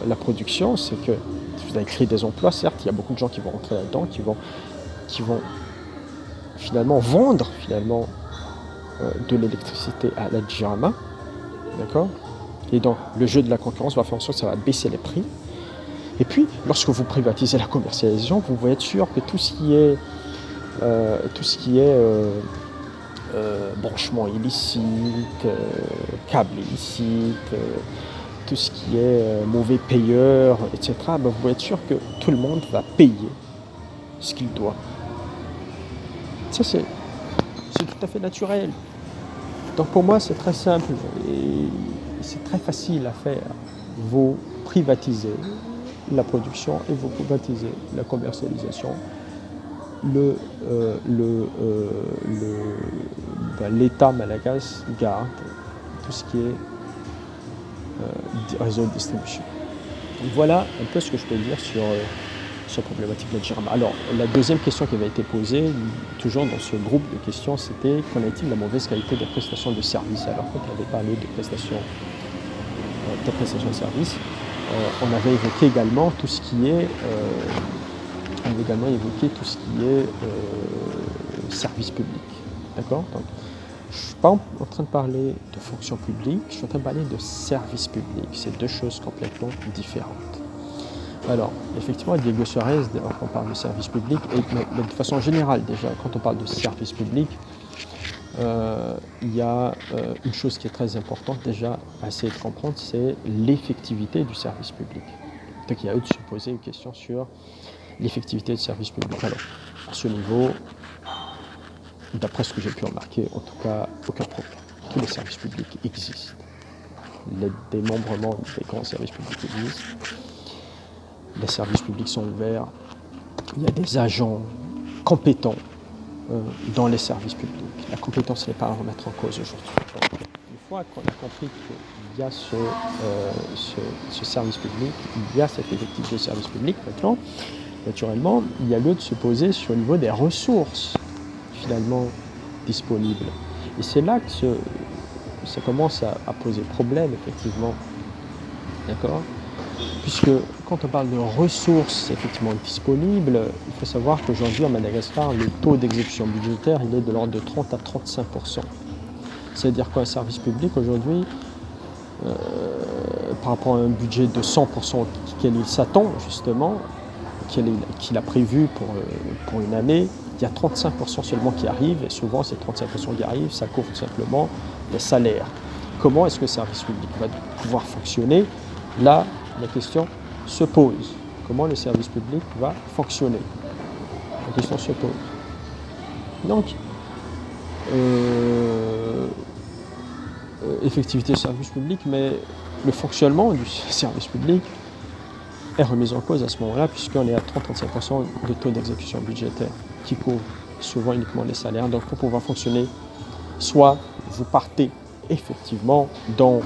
la production, c'est que vous avez créé des emplois, certes, il y a beaucoup de gens qui vont rentrer là-dedans, qui vont finalement vendre de l'électricité à la Jirama, d'accord? Et donc le jeu de la concurrence va faire en sorte que ça va baisser les prix. Et puis, lorsque vous privatisez la commercialisation, vous pouvez être sûr que tout ce qui est branchement illicite, câble illicite, tout ce qui est mauvais payeur, etc., vous pouvez être sûr que tout le monde va payer ce qu'il doit. Ça, c'est tout à fait naturel. Donc pour moi, c'est très simple et c'est très facile à faire. Vous privatisez la production et vous privatisez la commercialisation. L'État malagasy garde tout ce qui est réseau de distribution. Donc voilà un peu ce que je peux dire sur cette problématique de la Jirama. Alors, la deuxième question qui avait été posée, toujours dans ce groupe de questions, c'était qu'en est-il de la mauvaise qualité des prestations de services? Alors, quand on avait parlé de prestations de services, on avait évoqué également tout ce qui est service public. D'accord? Donc, je ne suis pas en train de parler de fonction publique, je suis en train de parler de service public. C'est deux choses complètement différentes. Alors, effectivement, Diego Suarez, on parle de service public, mais de façon générale déjà, quand on parle de service public, il y a une chose qui est très importante déjà à essayer de comprendre, c'est l'effectivité du service public. Donc il y a eu de se poser une question sur l'effectivité du service public. Alors, à ce niveau, d'après ce que j'ai pu remarquer, en tout cas, aucun problème. Tous les services publics existent. Les démembrements des grands services publics existent. Les services publics sont ouverts. Il y a des agents compétents dans les services publics. La compétence n'est pas à remettre en cause aujourd'hui. Donc, une fois qu'on a compris qu'il y a ce service public, il y a cette effectivité du service public, maintenant, naturellement, il y a lieu de se poser sur le niveau des ressources finalement disponibles. Et c'est là que ça commence à poser problème, effectivement. D'accord ? Puisque quand on parle de ressources effectivement disponibles, il faut savoir qu'aujourd'hui en Madagascar, le taux d'exécution budgétaire il est de l'ordre de 30 à 35%. C'est-à-dire qu'un service public aujourd'hui, par rapport à un budget de 100% auquel il s'attend justement, qu'il a prévu pour une année, il y a 35% seulement qui arrivent, et souvent ces 35% qui arrivent, ça couvre simplement les salaires. Comment est-ce que le service public va pouvoir fonctionner ? Là, la question se pose. Comment le service public va fonctionner ? La question se pose. Donc, effectivité du service public, mais le fonctionnement du service public est remis en cause à ce moment-là, puisqu'on est à 30-35% de taux d'exécution budgétaire qui couvre souvent uniquement les salaires. Donc, pour pouvoir fonctionner, soit vous partez effectivement dans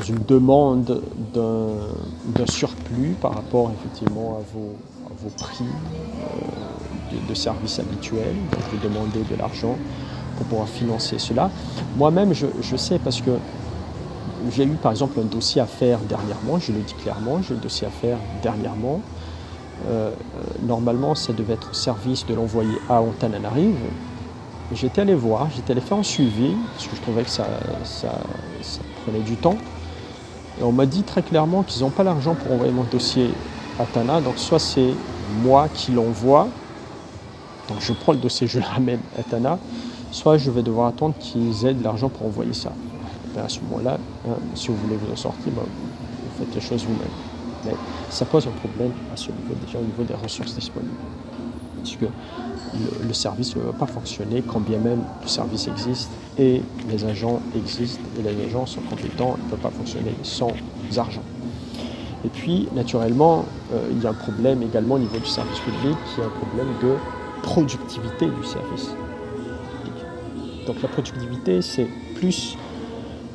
une demande d'un surplus par rapport effectivement à vos prix de services habituels. Donc vous demandez de l'argent pour pouvoir financer cela. Moi-même, je sais parce que j'ai eu par exemple un dossier à faire dernièrement, je le dis clairement, j'ai le dossier à faire dernièrement. Normalement, ça devait être au service de l'envoyé à Antananarive. J'étais allé voir, j'étais allé faire un suivi, parce que je trouvais que ça prenait du temps. Et on m'a dit très clairement qu'ils n'ont pas l'argent pour envoyer mon dossier à Tana, donc soit c'est moi qui l'envoie, donc je prends le dossier, je le ramène à Tana, soit je vais devoir attendre qu'ils aient de l'argent pour envoyer ça. Et à ce moment-là, si vous voulez vous en sortir, vous faites les choses vous-même. Mais ça pose un problème à ce niveau, déjà au niveau des ressources disponibles. Parce que le service ne va pas fonctionner quand bien même le service existe et les agents existent et les agents sont compétents, il ne peut pas fonctionner sans argent. Et puis, naturellement, il y a un problème également au niveau du service public, qui est un problème de productivité du service public. Donc la productivité, c'est plus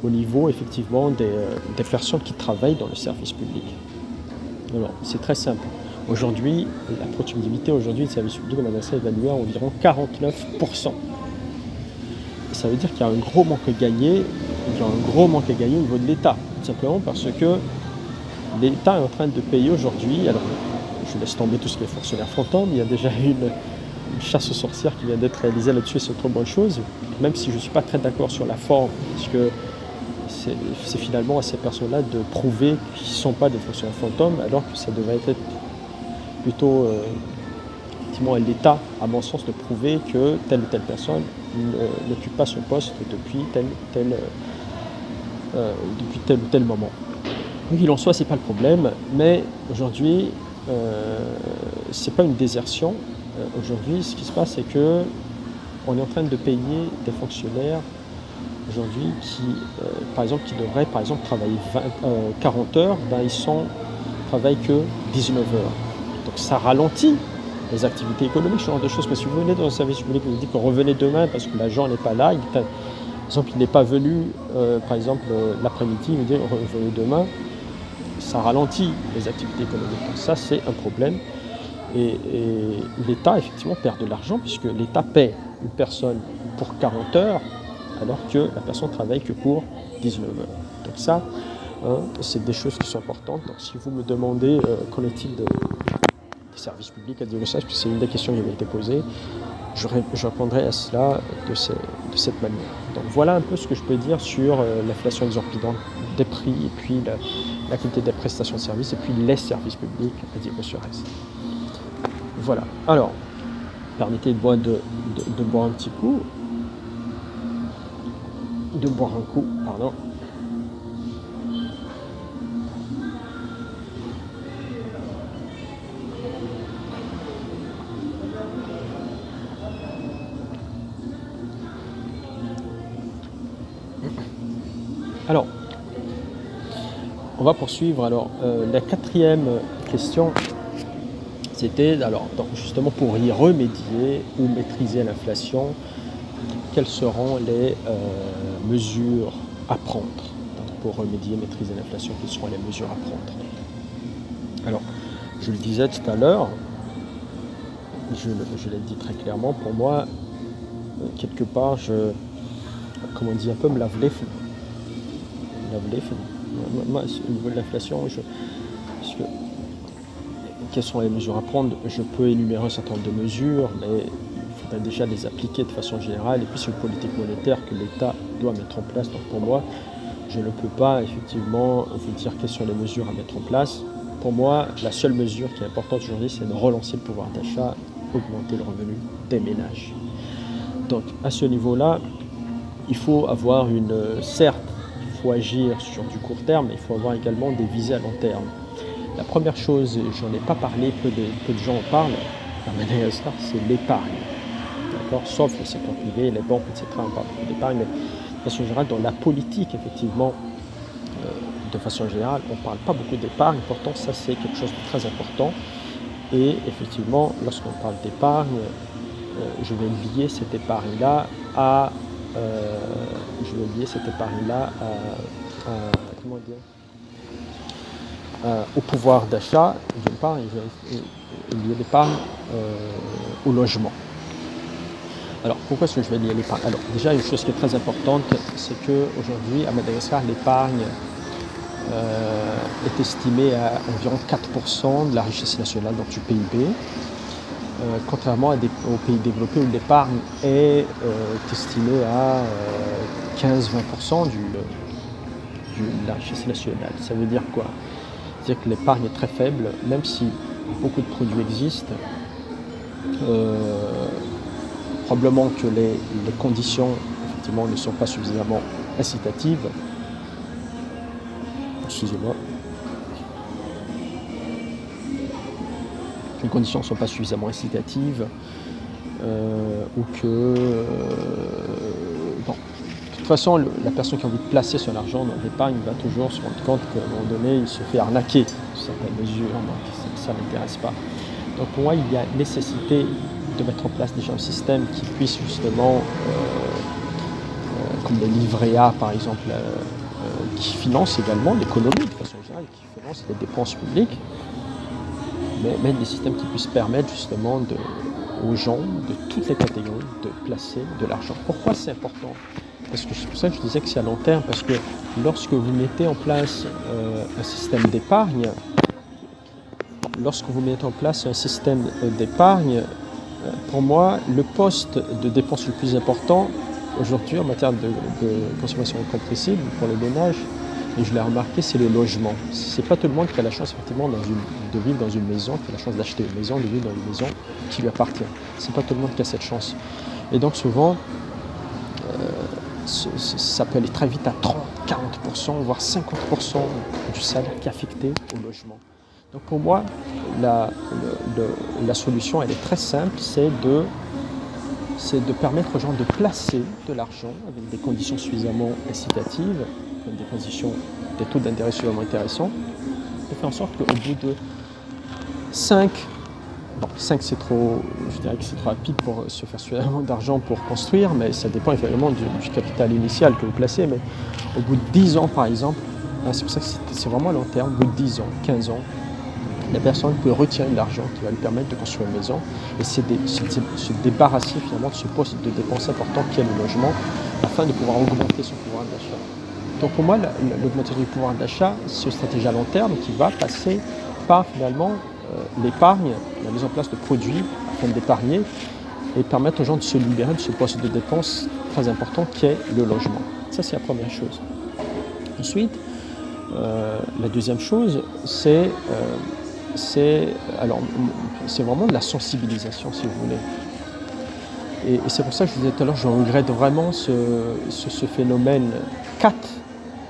au niveau effectivement des personnes qui travaillent dans le service public. Alors, c'est très simple. Aujourd'hui, la productivité du service public, on a évalué à environ 49%. Ça veut dire qu'il y a un gros manque à gagner, au niveau de l'État, tout simplement parce que l'État est en train de payer aujourd'hui, alors je laisse tomber tout ce qui est fonctionnaire fantôme, il y a déjà une chasse aux sorcières qui vient d'être réalisée là-dessus, c'est une trop bonne chose, même si je ne suis pas très d'accord sur la forme, parce que c'est finalement à ces personnes-là de prouver qu'ils ne sont pas des fonctionnaires fantômes, alors que ça devrait être plutôt effectivement à l'État, à mon sens, de prouver que telle ou telle personne n'occupe pas son poste depuis tel ou tel moment. Donc il en soit, c'est pas le problème, mais aujourd'hui, c'est pas une désertion. Aujourd'hui, ce qui se passe, c'est que on est en train de payer des fonctionnaires aujourd'hui qui, par exemple, qui devraient travailler 40 heures, ils travaillent que 19 heures. Donc ça ralentit les activités économiques, ce genre de choses. Parce que si vous venez dans un service public, vous vous dites que revenez demain parce que l'agent n'est pas là, il n'est pas venu, l'après-midi, il vous dit revenez demain, ça ralentit les activités économiques. Donc ça, c'est un problème. Et l'État, effectivement, perd de l'argent puisque l'État paie une personne pour 40 heures alors que la personne travaille que pour 19 heures. Donc ça, c'est des choses qui sont importantes. Donc si vous me demandez qu'en est-il services publics à dire ça, parce que c'est une des questions qui avait été posée. Je répondrai à cela de cette manière. Donc voilà un peu ce que je peux dire sur l'inflation exorbitante des prix et puis la qualité des prestations de services et puis les services publics à dire sur S. Voilà. Alors, permettez-moi de boire un petit coup. De boire un coup, pardon. Alors, on va poursuivre. Alors, la quatrième question, c'était, alors, donc justement pour y remédier ou maîtriser l'inflation, quelles seront les mesures à prendre? Donc, pour remédier, maîtriser l'inflation, quelles seront les mesures à prendre? Alors, je le disais tout à l'heure, je l'ai dit très clairement, pour moi, quelque part, comment on dit, un peu me lave les fous. Moi, au niveau de l'inflation, quelles sont les mesures à prendre? Je peux énumérer un certain nombre de mesures, mais il faudrait déjà les appliquer de façon générale. Et puis c'est une politique monétaire que l'État doit mettre en place. Donc pour moi, je ne peux pas effectivement vous dire quelles sont les mesures à mettre en place. Pour moi, la seule mesure qui est importante aujourd'hui, c'est de relancer le pouvoir d'achat, augmenter le revenu des ménages. Donc à ce niveau-là, il faut avoir certes, il faut agir sur du court terme, mais il faut avoir également des visées à long terme. La première chose, j'en ai pas parlé, peu de gens en parlent, à Madagascar, c'est l'épargne. D'accord, sauf le secteur privé, les banques, etc. On parle beaucoup d'épargne, mais de façon générale, dans la politique, effectivement, de façon générale, on ne parle pas beaucoup d'épargne. Pourtant, ça, c'est quelque chose de très important. Et effectivement, lorsqu'on parle d'épargne, je vais lier cette épargne-là à comment dire, au pouvoir d'achat, d'une part, et je vais lier l'épargne au logement. Alors, pourquoi est-ce que je vais lier l'épargne? Alors, déjà, une chose qui est très importante, c'est qu'aujourd'hui, à Madagascar, l'épargne est estimée à environ 4% de la richesse nationale, donc du PIB. Contrairement aux pays développés où l'épargne est estimée à 15-20% de la richesse nationale. Ça veut dire quoi? C'est-à-dire que l'épargne est très faible, même si beaucoup de produits existent. Probablement que les conditions effectivement ne sont pas suffisamment incitatives. Excusez-moi. Les conditions ne sont pas suffisamment incitatives ou que bon, de toute façon la personne qui a envie de placer son argent dans l'épargne va toujours se rendre compte qu'à un moment donné il se fait arnaquer sur certaines mesures, donc ça ne l'intéresse pas. Donc pour moi il y a nécessité de mettre en place déjà un système qui puisse justement comme les livrets A par exemple qui finance également l'économie de façon générale, qui finance les dépenses publiques, mais des systèmes qui puissent permettre justement aux gens de toutes les catégories de placer de l'argent. Pourquoi c'est important? Parce que c'est pour ça que je disais que c'est à long terme, parce que lorsque vous mettez en place un système d'épargne, pour moi, le poste de dépense le plus important aujourd'hui en matière de consommation incompressible pour les ménages, et je l'ai remarqué, c'est le logement. C'est pas tout le monde qui a la chance effectivement de vivre dans une maison, qui a la chance d'acheter une maison, de vivre dans une maison qui lui appartient. C'est pas tout le monde qui a cette chance. Et donc souvent, ça peut aller très vite à 30, 40%, voire 50% du salaire qui est affecté au logement. Donc pour moi, la solution, elle est très simple, c'est de permettre aux gens de placer de l'argent avec des conditions suffisamment incitatives, des conditions, des taux d'intérêt suffisamment intéressants, de faire en sorte qu'au bout de 5 c'est trop, je dirais que c'est trop rapide pour se faire suffisamment d'argent pour construire, mais ça dépend évidemment du capital initial que vous placez, mais au bout de 10 ans par exemple, c'est pour ça que c'est vraiment à long terme, au bout de 10 ans, 15 ans, la personne peut retirer de l'argent qui va lui permettre de construire une maison et se débarrasser finalement de ce poste de dépense important qu'est le logement afin de pouvoir augmenter son pouvoir d'achat. Donc pour moi, l'augmentation du pouvoir d'achat, c'est une stratégie à long terme qui va passer par finalement l'épargne, la mise en place de produits afin d'épargner et permettre aux gens de se libérer de ce poste de dépense très important qui est le logement. Ça, c'est la première chose. Ensuite, la deuxième chose, c'est vraiment de la sensibilisation, si vous voulez. Et c'est pour ça que je vous disais tout à l'heure, je regrette vraiment ce phénomène CAT,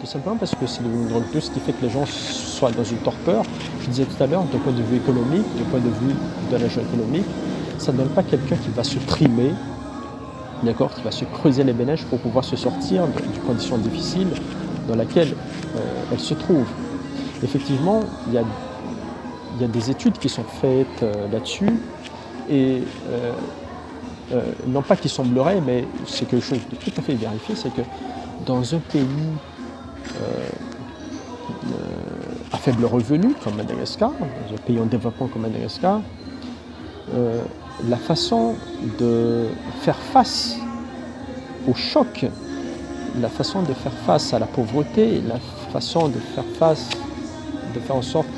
tout simplement parce que c'est devenu une drogue dure, ce qui fait que les gens soient dans une torpeur. Je disais tout à l'heure, d'un point de vue économique, d'un point de vue de l'argent économique, ça ne donne pas quelqu'un qui va se trimer, d'accord, qui va se creuser les méninges pour pouvoir se sortir d'une condition difficile dans laquelle elle se trouve. Effectivement, il y a des études qui sont faites là-dessus et non pas qui sembleraient, mais c'est quelque chose de tout à fait vérifié, c'est que dans un pays à faible revenu comme Madagascar, dans un pays en développement comme Madagascar, la façon de faire face au choc, la façon de faire face à la pauvreté, la façon de faire en sorte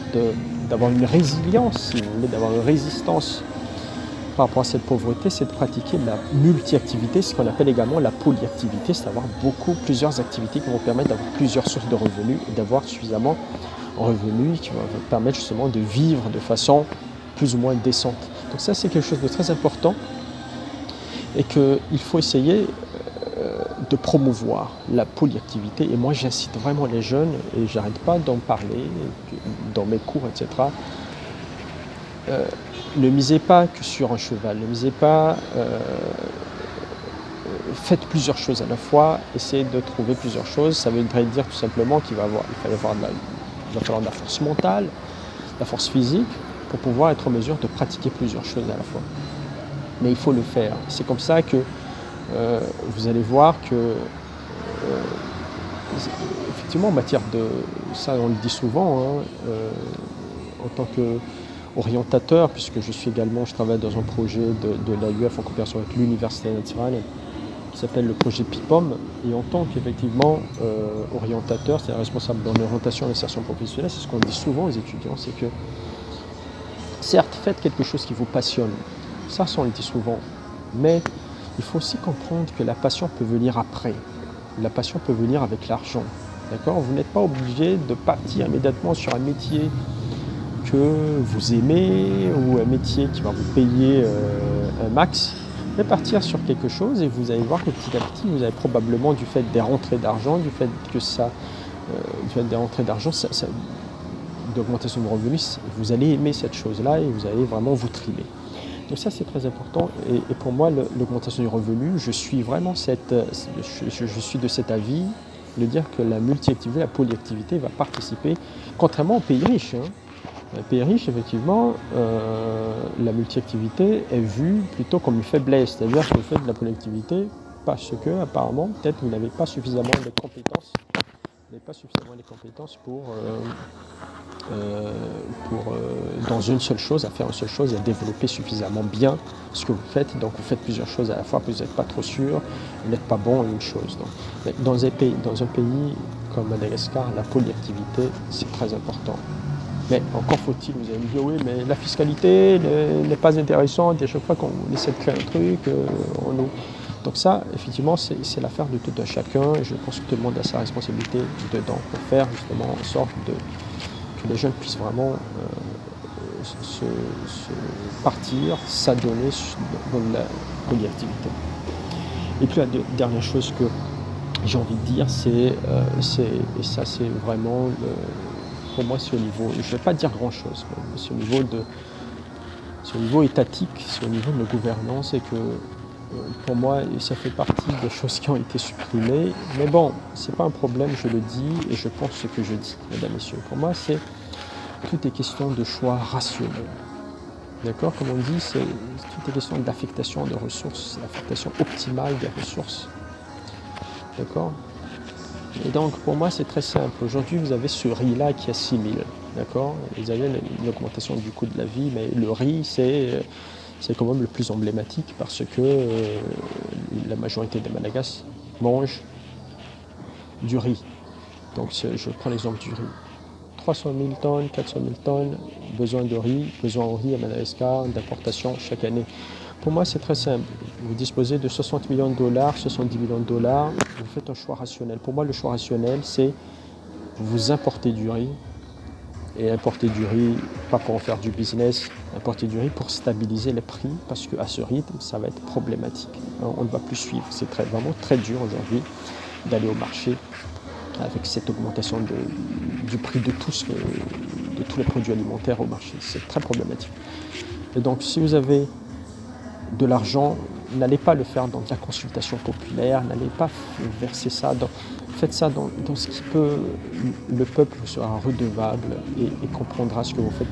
d'avoir une résilience, si vous voulez, d'avoir une résistance par rapport à cette pauvreté, c'est de pratiquer la multi-activité, ce qu'on appelle également la polyactivité, c'est d'avoir plusieurs activités qui vont permettre d'avoir plusieurs sources de revenus et d'avoir suffisamment de revenus qui vont permettre justement de vivre de façon plus ou moins décente. Donc ça, c'est quelque chose de très important et qu'il faut essayer de promouvoir la polyactivité. Et moi, j'incite vraiment les jeunes, et j'arrête pas d'en parler dans mes cours, etc. Ne misez pas que sur un cheval, ne misez pas, faites plusieurs choses à la fois, essayez de trouver plusieurs choses. Ça voudrait dire tout simplement il va falloir de la force mentale, de la force physique, pour pouvoir être en mesure de pratiquer plusieurs choses à la fois. Mais il faut le faire. C'est comme ça que vous allez voir que, effectivement, en matière de, ça on le dit souvent, en tant qu'orientateur, puisque je travaille dans un projet de l'AUF en coopération avec l'Université nationale, qui s'appelle le projet PIPOM, et en tant qu'effectivement orientateur, c'est-à-dire responsable dans l'orientation et l'insertion professionnelle, c'est ce qu'on dit souvent aux étudiants, c'est que, certes, faites quelque chose qui vous passionne, ça on le dit souvent, mais il faut aussi comprendre que la passion peut venir après. La passion peut venir avec l'argent. D'accord ? Vous n'êtes pas obligé de partir immédiatement sur un métier que vous aimez ou un métier qui va vous payer un max, mais partir sur quelque chose et vous allez voir que petit à petit, vous avez probablement, du fait des rentrées d'argent, d'augmentation de revenus, vous allez aimer cette chose-là et vous allez vraiment vous trimer. Donc ça, c'est très important. Et pour moi, l'augmentation du revenu, je suis de cet avis de dire que la multi-activité, la polyactivité va participer, contrairement aux pays riches. Les pays riches, effectivement, la multi-activité est vue plutôt comme une faiblesse. C'est-à-dire que vous faites de la polyactivité parce que, apparemment, peut-être vous n'avez pas suffisamment de compétences. Dans une seule chose, à faire une seule chose et à développer suffisamment bien ce que vous faites. Donc vous faites plusieurs choses à la fois, vous n'êtes pas trop sûr, vous n'êtes pas bon à une chose. Donc, dans un pays comme Madagascar, la polyactivité, c'est très important. Mais encore faut-il, vous allez me dire, oui, mais la fiscalité n'est pas intéressante, et à chaque fois qu'on essaie de créer un truc, Donc ça, effectivement, c'est l'affaire de tout un chacun, et je pense que tout le monde a sa responsabilité dedans pour faire justement en sorte que les jeunes puissent vraiment se partir, s'adonner dans la polyactivité. Et puis la dernière chose que j'ai envie de dire, et ça c'est vraiment, pour moi c'est au niveau, je ne vais pas dire grand-chose, mais c'est au niveau étatique, c'est au niveau de la gouvernance, et que pour moi, ça fait partie des choses qui ont été supprimées. Mais bon, c'est pas un problème, je le dis, et je pense ce que je dis, mesdames et messieurs. Pour moi, tout est question de choix rationnel. D'accord ? Comme on dit, tout est question d'affectation de ressources, l'affectation optimale des ressources. D'accord ? Et donc, pour moi, c'est très simple. Aujourd'hui, vous avez ce riz-là qui est 6 000. D'accord ? Vous avez l'augmentation du coût de la vie, mais le riz, c'est quand même le plus emblématique parce que la majorité des Malagasy mangent du riz. Donc je prends l'exemple du riz. 300 000 tonnes, 400 000 tonnes, besoin en riz à Madagascar, d'importation chaque année. Pour moi, c'est très simple. Vous disposez de 60 millions de dollars, 70 millions de dollars, vous faites un choix rationnel. Pour moi, le choix rationnel, c'est vous importer du riz, et importer du riz, pas pour en faire du business, importer du riz pour stabiliser les prix, parce qu'à ce rythme, ça va être problématique. On ne va plus suivre. C'est vraiment très dur aujourd'hui d'aller au marché avec cette augmentation du prix de tous les produits alimentaires au marché. C'est très problématique. Et donc, si vous avez de l'argent, n'allez pas le faire dans de la consultation populaire, n'allez pas verser ça faites ça dans ce qui peut, le peuple sera redevable et comprendra ce que vous faites.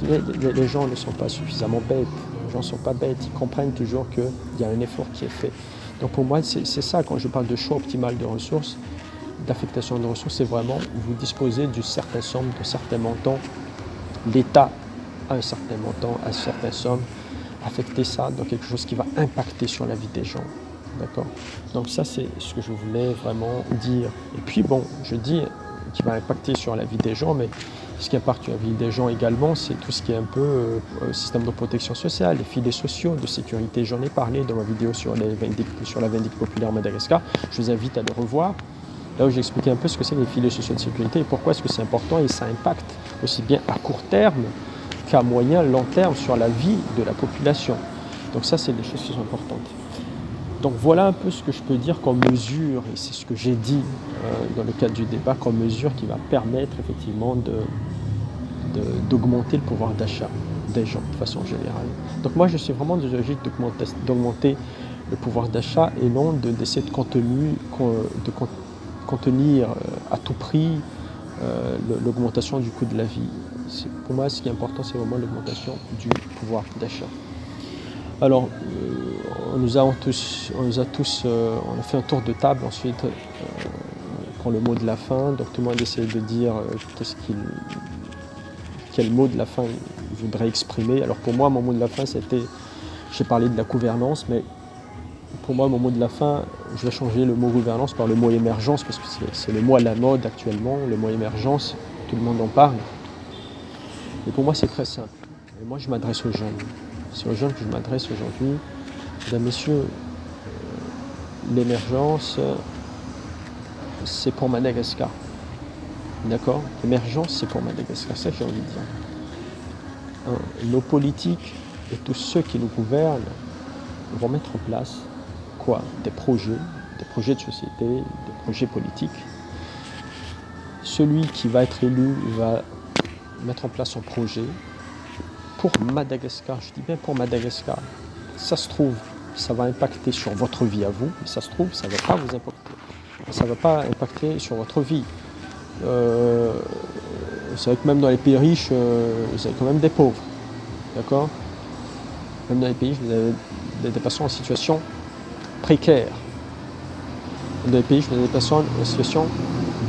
Les gens ne sont pas suffisamment bêtes, les gens ne sont pas bêtes, ils comprennent toujours qu'il y a un effort qui est fait. Donc pour moi, c'est ça, quand je parle de choix optimal de ressources, d'affectation de ressources, c'est vraiment vous disposez d'une certaine somme, de certains montants, l'État a un certain montant, a une certaine somme, affecter ça dans quelque chose qui va impacter sur la vie des gens. D'accord? Donc ça, c'est ce que je voulais vraiment dire. Et puis bon, je dis qui va impacter sur la vie des gens, mais ce qui impacte sur la vie des gens également, c'est tout ce qui est un peu système de protection sociale, les filets sociaux, de sécurité. J'en ai parlé dans ma vidéo sur la Vindicte populaire Madagascar. Je vous invite à le revoir. Là où j'expliquais un peu ce que c'est les filets sociaux de sécurité et pourquoi est-ce que c'est important et ça impacte aussi bien à court terme qu'à moyen, long terme sur la vie de la population. Donc ça, c'est des choses qui sont importantes. Donc voilà un peu ce que je peux dire comme mesure, et c'est ce que j'ai dit dans le cadre du débat, comme mesure qui va permettre effectivement d'augmenter le pouvoir d'achat des gens de façon générale. Donc moi, je suis vraiment de logique d'augmenter le pouvoir d'achat et non d'essayer de contenir à tout prix l'augmentation du coût de la vie. Pour moi, ce qui est important, c'est vraiment l'augmentation du pouvoir d'achat. Alors, on a fait un tour de table, ensuite on prend le mot de la fin, donc tout le monde essaie de dire quel mot de la fin il voudrait exprimer. Alors pour moi, mon mot de la fin, j'ai parlé de la gouvernance, mais pour moi, mon mot de la fin, je vais changer le mot gouvernance par le mot émergence, parce que c'est le mot à la mode actuellement, le mot émergence, tout le monde en parle. Et pour moi, c'est très simple. Et moi, je m'adresse aux jeunes. C'est aux jeunes que je m'adresse aujourd'hui. Mesdames, messieurs, l'émergence, c'est pour Madagascar. D'accord? L'émergence, c'est pour Madagascar. C'est ça que j'ai envie de dire. Nos politiques et tous ceux qui nous gouvernent vont mettre en place quoi? Des projets de société, des projets politiques. Celui qui va être élu va mettre en place un projet pour Madagascar, je dis bien pour Madagascar. Ça se trouve, ça va impacter sur votre vie à vous, mais ça se trouve, ça ne va pas vous impacter. Ça ne va pas impacter sur votre vie. C'est vrai que même dans les pays riches, vous avez quand même des pauvres. D'accord? Même dans les pays riches, vous avez des personnes en situation précaire. Dans les pays riches, vous avez des personnes en situation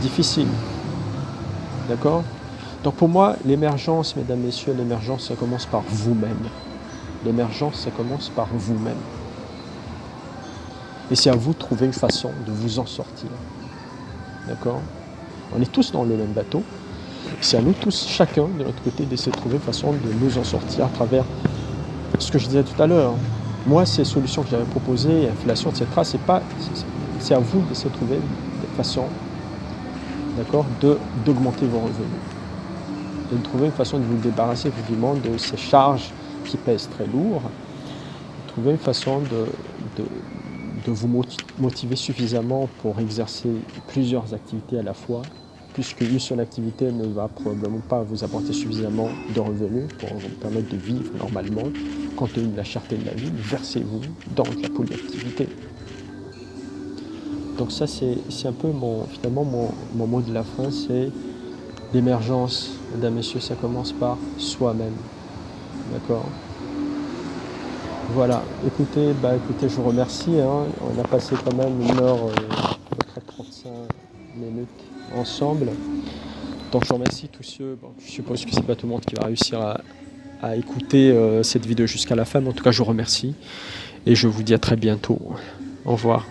difficile. D'accord? Donc pour moi, l'émergence, mesdames, messieurs, l'émergence, ça commence par vous-même. L'émergence, ça commence par vous-même. Et c'est à vous de trouver une façon de vous en sortir. D'accord? On est tous dans le même bateau. C'est à nous tous, chacun de notre côté, d'essayer de trouver une façon de nous en sortir à travers ce que je disais tout à l'heure. Moi, ces solutions que j'avais proposées, inflation, etc., c'est à vous d'essayer de trouver des façons, d'accord, d'augmenter vos revenus. De trouver une façon de vous débarrasser effectivement de ces charges qui pèsent très lourd. Trouver une façon de vous motiver suffisamment pour exercer plusieurs activités à la fois, puisque une seule activité ne va probablement pas vous apporter suffisamment de revenus pour vous permettre de vivre normalement. Compte tenu de la cherté de la vie, versez-vous dans la polyactivité. Donc ça, c'est un peu mon mot de la fin, c'est l'émergence, mesdames, messieurs, ça commence par soi-même. D'accord? Voilà, écoutez, je vous remercie. On a passé quand même 1 heure, à peu près 35 minutes ensemble. Donc je remercie tous ceux, je suppose que c'est pas tout le monde qui va réussir à écouter cette vidéo jusqu'à la fin, mais en tout cas je vous remercie et je vous dis à très bientôt. Au revoir.